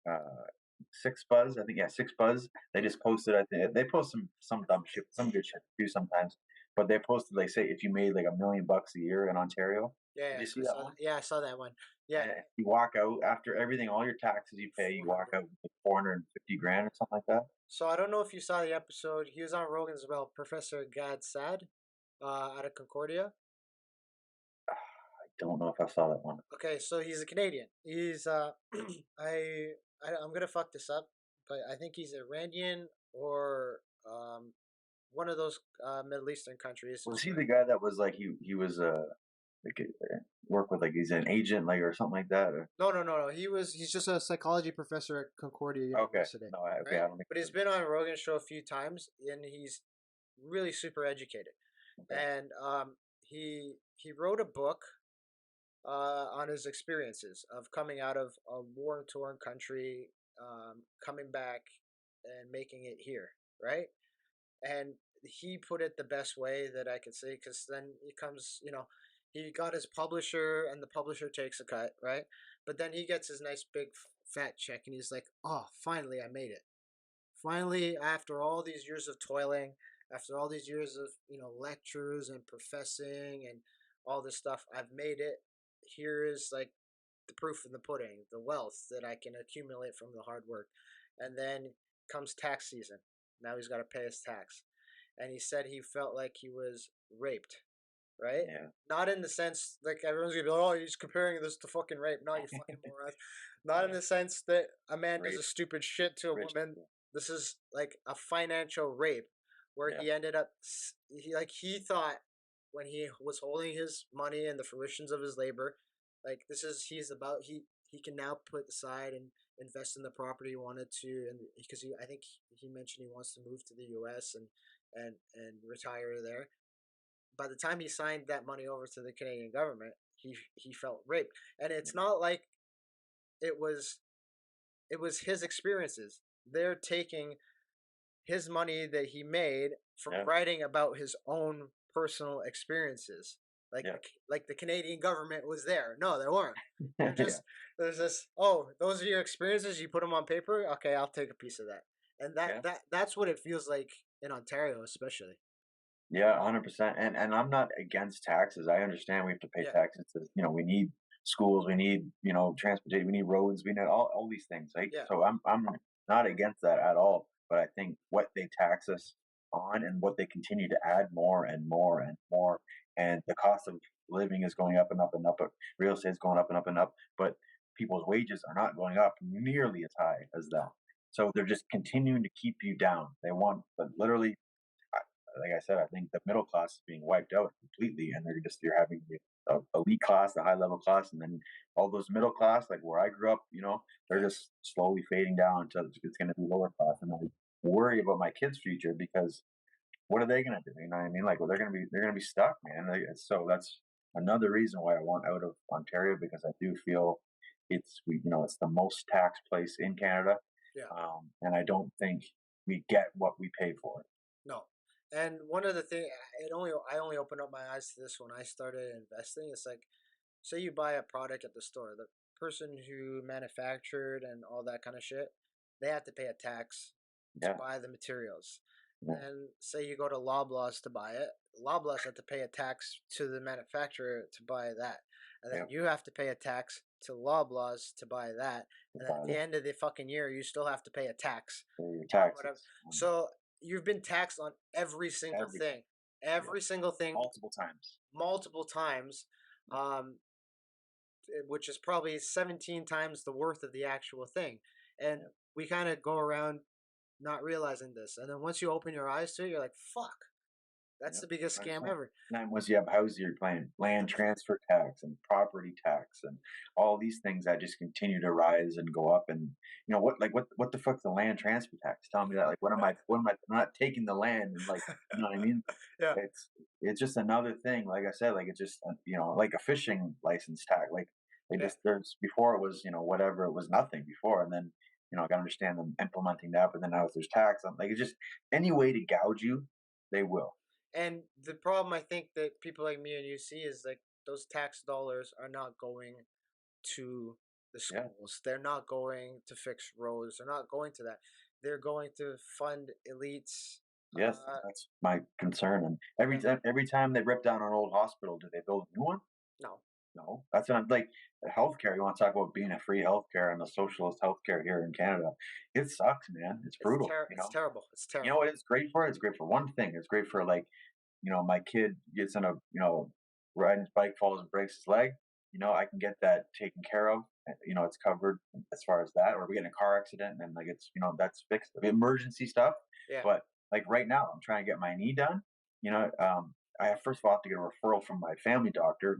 Speaker 3: uh Six Buzz. I think yeah, Six Buzz. They just posted. I think they post some dumb shit, some good shit too sometimes. But they posted like say if you made like $1 million a year in Ontario. Did
Speaker 2: Yeah,
Speaker 3: you see
Speaker 2: I
Speaker 3: that
Speaker 2: saw that.
Speaker 3: one?
Speaker 2: Yeah, I saw that one. Yeah,
Speaker 3: And you walk out after everything, all your taxes you pay, you walk
Speaker 2: 400.
Speaker 3: out with like 450 grand or something like that.
Speaker 2: So I don't know if you saw the episode. He was on Rogan's about Professor Gad Sad, out of Concordia.
Speaker 3: Don't know if I saw that one.
Speaker 2: Okay, so he's a Canadian. He's I, I'm gonna fuck this up, but I think he's Iranian or one of those Middle Eastern countries.
Speaker 3: Was he the guy that was like he was like work with like he's an agent like or something like that? Or?
Speaker 2: No. He's just a psychology professor at Concordia
Speaker 3: Okay,
Speaker 2: University,
Speaker 3: no, okay,
Speaker 2: right?
Speaker 3: I don't think.
Speaker 2: But he's been on Rogan's show a few times, and he's really super educated.
Speaker 3: Okay,
Speaker 2: And he wrote a book on his experiences of coming out of a war torn country, coming back and making it here, right? And he put it the best way that I could say, because then he comes, he got his publisher, and the publisher takes a cut, right? But then he gets his nice big fat check, and he's like, "Oh, finally, I made it. Finally, after all these years of toiling, after all these years of lectures and professing and all this stuff, I've made it. Here is like the proof in the pudding, the wealth that I can accumulate from the hard work." And then comes tax season. Now he's got to pay his tax. And he said he felt like he was raped, right?
Speaker 3: yeah,
Speaker 2: Not in the sense like everyone's gonna be like, "Oh, he's comparing this to fucking rape." No, you fucking moron. Not in
Speaker 3: yeah,
Speaker 2: the sense that a man does
Speaker 3: rich,
Speaker 2: a stupid shit to a
Speaker 3: rich,
Speaker 2: woman. This is like a financial rape where
Speaker 3: yeah,
Speaker 2: he ended up he thought when he was holding his money and the fruitions of his labor, like this is he's about he can now put aside and invest in the property he wanted to, and because I think he mentioned he wants to move to the US and retire there. By the time he signed that money over to the Canadian government, he felt raped. And it's not like it was his experiences. They're taking his money that he made from
Speaker 3: yeah,
Speaker 2: writing about his own personal experiences. Like
Speaker 3: yeah,
Speaker 2: like the Canadian government was there. No, they weren't. They're
Speaker 3: yeah,
Speaker 2: just there's this. Oh, those are your experiences. You put them on paper. Okay, I'll take a piece of that. And
Speaker 3: yeah.
Speaker 2: that's what it feels like in Ontario, especially.
Speaker 3: Yeah, 100%. And I'm not against taxes. I understand we have to pay
Speaker 2: Yeah,
Speaker 3: taxes. We need schools, we need, transportation, we need roads, we need all these things, right?
Speaker 2: yeah,
Speaker 3: So I'm not against that at all. But I think what they tax us on and what they continue to add more and more and more, and the cost of living is going up and up and up. Real estate is going up and up and up, but people's wages are not going up nearly as high as that.
Speaker 2: no,
Speaker 3: So they're just continuing to keep you down. They want, but literally like I said, I think the middle class is being wiped out completely, and you're having the elite class, the high level class, and then all those middle class, like where I grew up, they're
Speaker 2: yeah,
Speaker 3: just slowly fading down until it's going to be lower class, and I worry about my kids' future because what are they going to do? You know what I mean? Like, well, they're going to be stuck, man. So that's another reason why I want out of Ontario because I do feel it's the most taxed place in Canada,
Speaker 2: yeah.
Speaker 3: and I don't think we get what we pay for it.
Speaker 2: No. And one of the thing I only opened up my eyes to this when I started investing. It's like, say you buy a product at the store, the person who manufactured and all that kind of shit, they have to pay a tax to
Speaker 3: Yeah.
Speaker 2: buy the materials.
Speaker 3: Yeah.
Speaker 2: and say you go to Loblaws to buy it. Loblaws have to pay a tax to the manufacturer to buy that, and then
Speaker 3: Yeah.
Speaker 2: you have to pay a tax to Loblaws to buy that, and then at the end of the fucking year, you still have to pay a tax
Speaker 3: For your
Speaker 2: on whatever.
Speaker 3: taxes.
Speaker 2: So you've been taxed on every single
Speaker 3: Everything.
Speaker 2: thing, every single thing,
Speaker 3: Multiple times.
Speaker 2: multiple times, um, which is probably 17 times the worth of the actual thing. And
Speaker 3: Yeah.
Speaker 2: we kind of go around not realizing this. And then once you open your eyes to it, you're like, fuck, that's
Speaker 3: Yep.
Speaker 2: the biggest scam
Speaker 3: 100%.
Speaker 2: ever.
Speaker 3: And then once you have houses, you're paying land transfer tax and property tax and all these things that just continue to rise and go up. And what the fuck's the land transfer tax? Tell me that. Like, I'm not taking the land and, like, you know what I mean?
Speaker 2: Yeah.
Speaker 3: It's just another thing. Like I said, like it's just like a fishing license tax. Like they
Speaker 2: Yeah.
Speaker 3: just there's before it was whatever, it was nothing before, and then I can understand them implementing that, but then now there's tax on, like, it's just any way to gouge you, they will.
Speaker 2: And the problem I think that people like me and you see is like those tax dollars are not going to the
Speaker 3: Yeah.
Speaker 2: schools. They're not going to fix roads. They're not going to that. They're going to fund elites.
Speaker 3: Yes,
Speaker 2: Uh,
Speaker 3: that's my concern. And
Speaker 2: yeah,
Speaker 3: every time they rip down an old hospital, do they build a new one?
Speaker 2: no,
Speaker 3: No. That's what I'm like. Healthcare. You want to talk about being a free healthcare and the socialist healthcare here in Canada? It sucks, man. It's brutal.
Speaker 2: it's terrible. It's
Speaker 3: You know
Speaker 2: terrible.
Speaker 3: what it's great for? It's great for one thing. It's great for, like, my kid gets in a riding his bike, falls and breaks his leg. I can get that taken care of. It's covered as far as that. Or we get in a car accident and, like, it's that's fixed. The emergency stuff.
Speaker 2: Yeah.
Speaker 3: But, like, right now, I'm trying to get my knee done. I have, first of all, have to get a referral from my family doctor,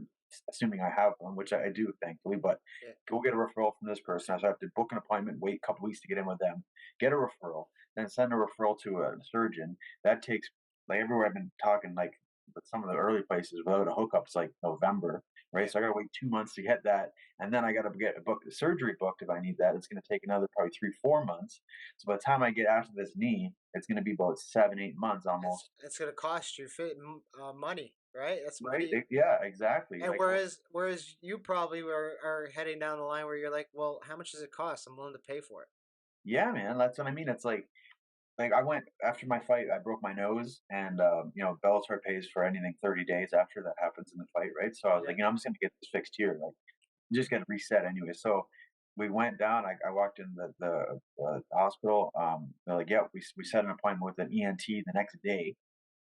Speaker 3: assuming I have one, which I do, thankfully. But
Speaker 2: Yeah.
Speaker 3: go get a referral from this person. So I have to book an appointment, wait a couple weeks to get in with them, get a referral, then send a referral to a surgeon. That takes, like, everywhere I've been talking, like, but some of the early places without a hookup, it's like November, right?
Speaker 2: Yeah.
Speaker 3: So I gotta wait 2 months to get that, and then I gotta get a book the surgery booked if I need that. It's gonna take another probably 3 4 months. So by the time I get after this knee, it's gonna be about 7 8 months
Speaker 2: It's
Speaker 3: almost.
Speaker 2: it's gonna cost you money, right? That's
Speaker 3: Right?
Speaker 2: money.
Speaker 3: Yeah, exactly.
Speaker 2: And
Speaker 3: Like,
Speaker 2: whereas you probably are heading down the line where you're like, well, how much does it cost? I'm willing to pay for it.
Speaker 3: yeah, man, that's what I mean. It's like I went after my fight. I broke my nose, and Bellator pays for anything 30 days after that happens in the fight, right? So I was
Speaker 2: Yeah.
Speaker 3: like, I'm just gonna get this fixed here. Like, just get reset anyway. So we went down. I walked in the hospital. They're like, yeah, we set an appointment with an ENT the next day.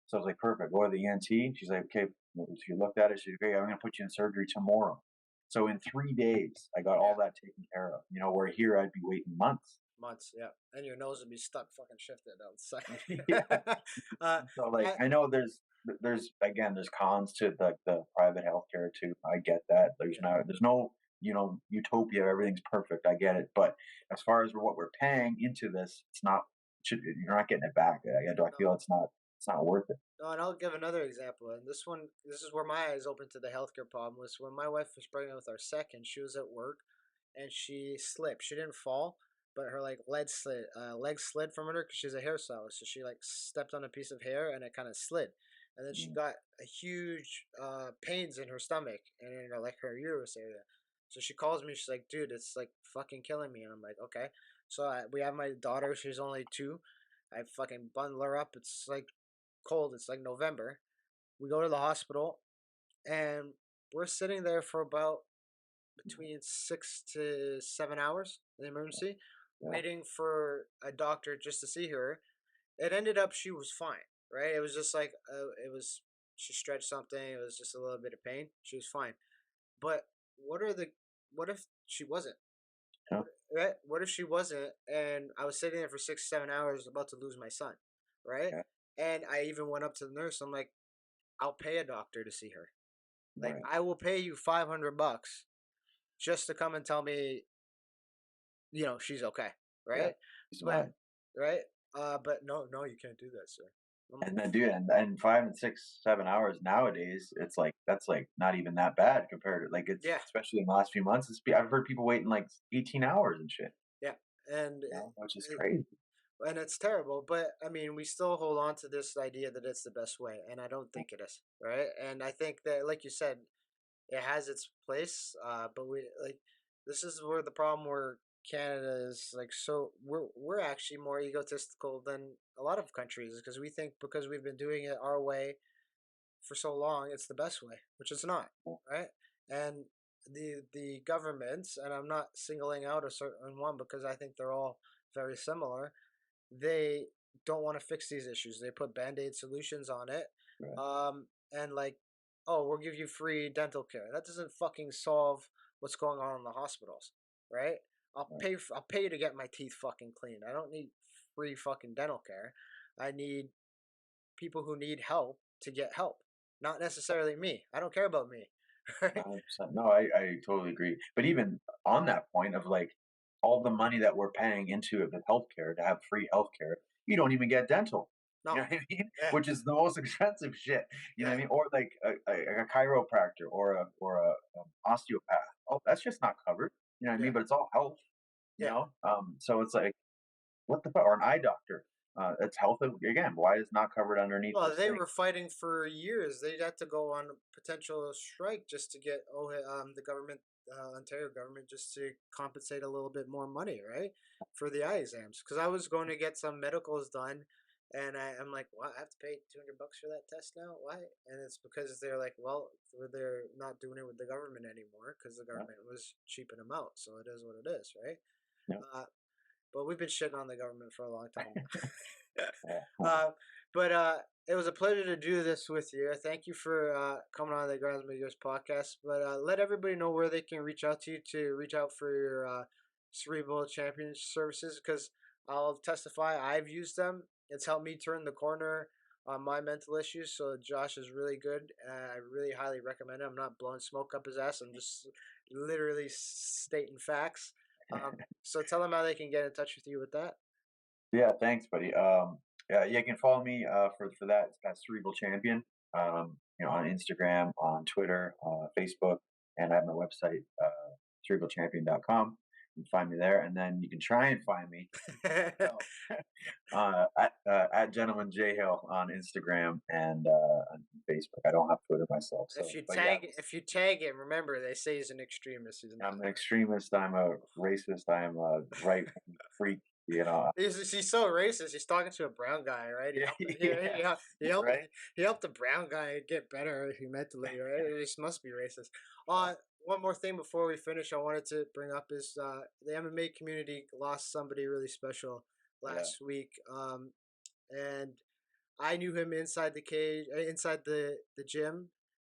Speaker 3: So I was like, perfect. Go to the ENT. She's like, okay. She looked at it. She's like, okay, I'm gonna put you in surgery tomorrow. So in 3 days, I got
Speaker 2: Yeah.
Speaker 3: all that taken care of. Where here I'd be waiting months.
Speaker 2: Months, yeah. And your nose would be stuck fucking shifted
Speaker 3: Yeah.
Speaker 2: outside.
Speaker 3: So, like,
Speaker 2: I
Speaker 3: I know there's again, there's cons to the private healthcare too. I get that.
Speaker 2: yeah.
Speaker 3: There's no utopia. Everything's perfect. I get it. But as far as what we're paying into this, it's not. You're not getting it back. I
Speaker 2: No,
Speaker 3: feel it's not worth it.
Speaker 2: no, and I'll give another example. And this is where my eyes opened to the healthcare problem. Was when my wife was pregnant with our second. She was at work, and she slipped. She didn't fall, but her like leg slid from her because she's a hairstylist. So she like stepped on a piece of hair, and it kind of slid. And then she
Speaker 3: Mm.
Speaker 2: got a huge pains in her stomach and in her, like her uterus area. So she calls me. She's like, "Dude, it's like fucking killing me." And I'm like, "Okay." So we have my daughter. She's only 2. I fucking bundle her up. It's like cold. It's like November. We go to the hospital, and we're sitting there for about between 6 to 7 hours in the emergency,
Speaker 3: Yeah.
Speaker 2: waiting for a doctor just to see her. It ended up she was fine, right? It was just like she stretched something. It was just a little bit of pain. She was fine. But what if she wasn't?
Speaker 3: Yeah.
Speaker 2: Right? What if she wasn't? And I was sitting there for 6 7 hours, about to lose my son, right?
Speaker 3: Yeah.
Speaker 2: And I even went up to the nurse. I'm like, I'll pay a doctor to see her. Like,
Speaker 3: Right.
Speaker 2: I will pay you $500 just to come and tell me, she's okay,
Speaker 3: Yeah.
Speaker 2: right?
Speaker 3: Peace of
Speaker 2: But
Speaker 3: mind.
Speaker 2: right, but no, no, you can't do that, sir. I'm like,
Speaker 3: And then, dude, and 5 and 6 7 hours nowadays, it's like that's like not even that bad compared to, like, it's
Speaker 2: yeah,
Speaker 3: especially in the last few months. I've heard people waiting like 18 hours and shit.
Speaker 2: yeah, and
Speaker 3: Which is
Speaker 2: it,
Speaker 3: crazy.
Speaker 2: and it's terrible. But I mean, we still hold on to this idea that it's the best way, and I don't think it is, right? And I think that, like you said, it has its place. But we like this is where the problem where Canada is like so we're actually more egotistical than a lot of countries because we think because we've been doing it our way for so long it's the best way, which it's not, right? And the governments, and I'm not singling out a certain one because I think they're all very similar. They don't want to fix these issues. They put band-aid solutions on it.
Speaker 3: Right.
Speaker 2: And like, oh, we'll give you free dental care. That doesn't fucking solve what's going on in the hospitals, right?
Speaker 3: Right.
Speaker 2: I'll pay you to get my teeth fucking clean. I don't need free fucking dental care. I need people who need help to get help, not necessarily me. I don't care about me. Right?
Speaker 3: 100%. No, I totally agree. But even on that point of like all the money that we're paying into the healthcare to have free healthcare, you don't even get dental. You know
Speaker 2: No.
Speaker 3: what I mean?
Speaker 2: Yeah.
Speaker 3: Which is the most expensive shit. You know what
Speaker 2: Yeah.
Speaker 3: I mean? Or like a chiropractor or a osteopath. Oh, that's just not covered. You know what I
Speaker 2: Yeah.
Speaker 3: mean? But it's all health. You
Speaker 2: Yeah.
Speaker 3: know? So it's like what the fuck? Or an eye doctor. It's health again. Why is not covered underneath
Speaker 2: Well,
Speaker 3: this
Speaker 2: they
Speaker 3: thing?
Speaker 2: were fighting for years. They had to go on a potential strike just to get the government, Ontario government, just to compensate a little bit more money, right, for the eye exams. Because I was going to get some medicals done, and I'm like, "What? I have to pay $200 for that test now? Why?" And it's because they're like, "Well, they're not doing it with the government anymore because the
Speaker 3: Yeah,
Speaker 2: government was cheaping them out. So it is what it is, right?"
Speaker 3: yeah,
Speaker 2: Uh, but we've been shitting on the government for a long time.
Speaker 3: yeah.
Speaker 2: uh, but it was a pleasure to do this with you. Thank you for coming on the Grounds Makers podcast. But let everybody know where they can reach out to you to reach out for your cerebral champion services because I'll testify I've used them. It's helped me turn the corner on my mental issues. So Josh is really good. I really highly recommend it. I'm not blowing smoke up his ass. I'm just literally stating facts. So tell them how they can get in touch with you with that.
Speaker 3: Yeah, thanks, buddy. Yeah, you can follow me for that. It's at Cerebral Champion. On Instagram, on Twitter, Facebook, and I have my website, cerebralchampion.com. You can find me there, and then you can try and find me well, at Gentleman J Hill on Instagram and on Facebook. I don't have Twitter myself, so but yeah,
Speaker 2: If you tag him, remember they say he's an extremist. He's not.
Speaker 3: I'm an extremist. I'm a racist. I'm a right freak. You know.
Speaker 2: He's so racist. He's talking to a brown guy, right? He
Speaker 3: Yeah,
Speaker 2: helped.
Speaker 3: yeah,
Speaker 2: He helped.
Speaker 3: right.
Speaker 2: He helped the brown guy get better mentally, right? He just must be racist. One more thing before we finish, I wanted to bring up is the MMA community lost somebody really special
Speaker 3: Yeah.
Speaker 2: last week. And I knew him inside the cage, inside the gym.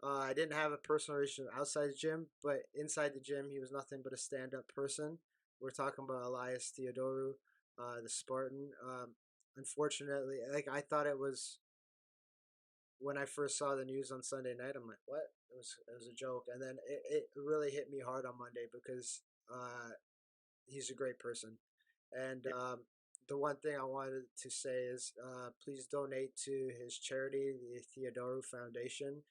Speaker 2: I didn't have a personal relationship outside the gym, but inside the gym, he was nothing but a stand-up person. We're talking about Elias Theodoru, the Spartan. Unfortunately, like I thought it was when I first saw the news on Sunday night. I'm like, what? It was a joke, and then it really hit me hard on Monday because he's a great person, and the one thing I wanted to say is please donate to his charity, the Theodoru Foundation.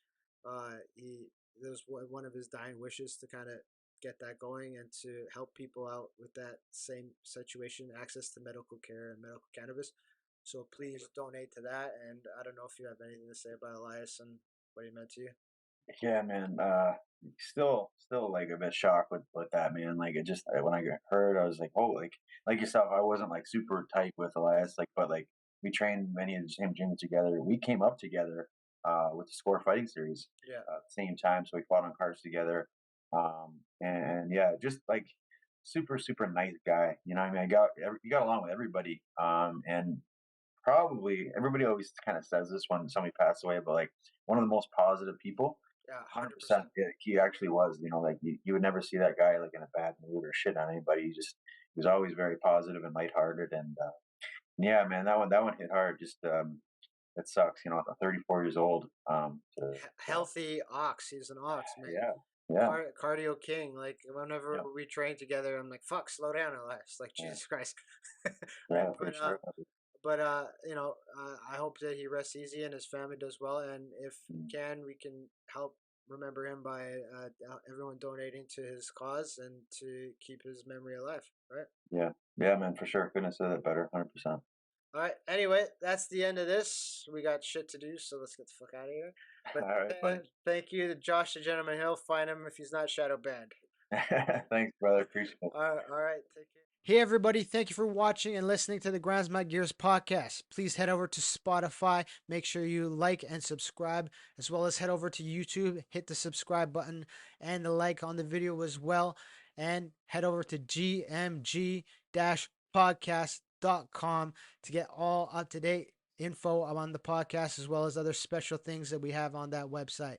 Speaker 2: He that was one of his dying wishes to kind of get that going and to help people out with that same situation, access to medical care and medical cannabis. So please donate to that. And I don't know if you have anything to say about Elias and what he meant to you.
Speaker 3: Yeah, man. Still like a bit shocked with that, man. Like it just when I got heard, I was like, oh, like yourself, I wasn't like super tight with Elias, like, but like we trained many of the same gyms together. We came up together with the Score Fighting Series
Speaker 2: Yeah.
Speaker 3: at the same time, so we fought on cards together. And yeah, just like super nice guy. You know, what I mean, you got along with everybody. And probably everybody always kind of says this when somebody passed away, but like one of the most positive people.
Speaker 2: Yeah,
Speaker 3: 100%.
Speaker 2: 100%.
Speaker 3: He actually was. You know, like you would never see that guy like in a bad mood or shit on anybody. He was always very positive and lighthearted. And yeah, man, that one hit hard. Just it sucks. You know, at 34 years old.
Speaker 2: Healthy ox. He's an ox, man.
Speaker 3: Yeah, yeah,
Speaker 2: Cardio king. Like whenever
Speaker 3: yeah,
Speaker 2: we train together, I'm like, "Fuck, slow down, Elias!" Like
Speaker 3: yeah,
Speaker 2: Jesus Christ. Right?
Speaker 3: yeah, for sure.
Speaker 2: I hope that he rests easy and his family does well. And if we
Speaker 3: Mm.
Speaker 2: can, we can help remember him by everyone donating to his cause and to keep his memory alive. Right.
Speaker 3: Yeah, yeah, man, for sure. Couldn't have said that better. 100%.
Speaker 2: All right. Anyway, that's the end of this. We got shit to do, so let's get the fuck out of here. But
Speaker 3: All right, buddy.
Speaker 2: thank you to Josh the Gentleman Hill. Find him if he's not shadow banned.
Speaker 3: Thanks, brother. Appreciate it.
Speaker 2: All right. Take care. Hey, everybody. Thank you for watching and listening to the Grinds My Gears podcast. Please head over to Spotify. Make sure you like and subscribe, as well as head over to YouTube. Hit the subscribe button and the like on the video as well. And head over to gmg-podcast.com to get all up to date info on the podcast, as well as other special things that we have on that website.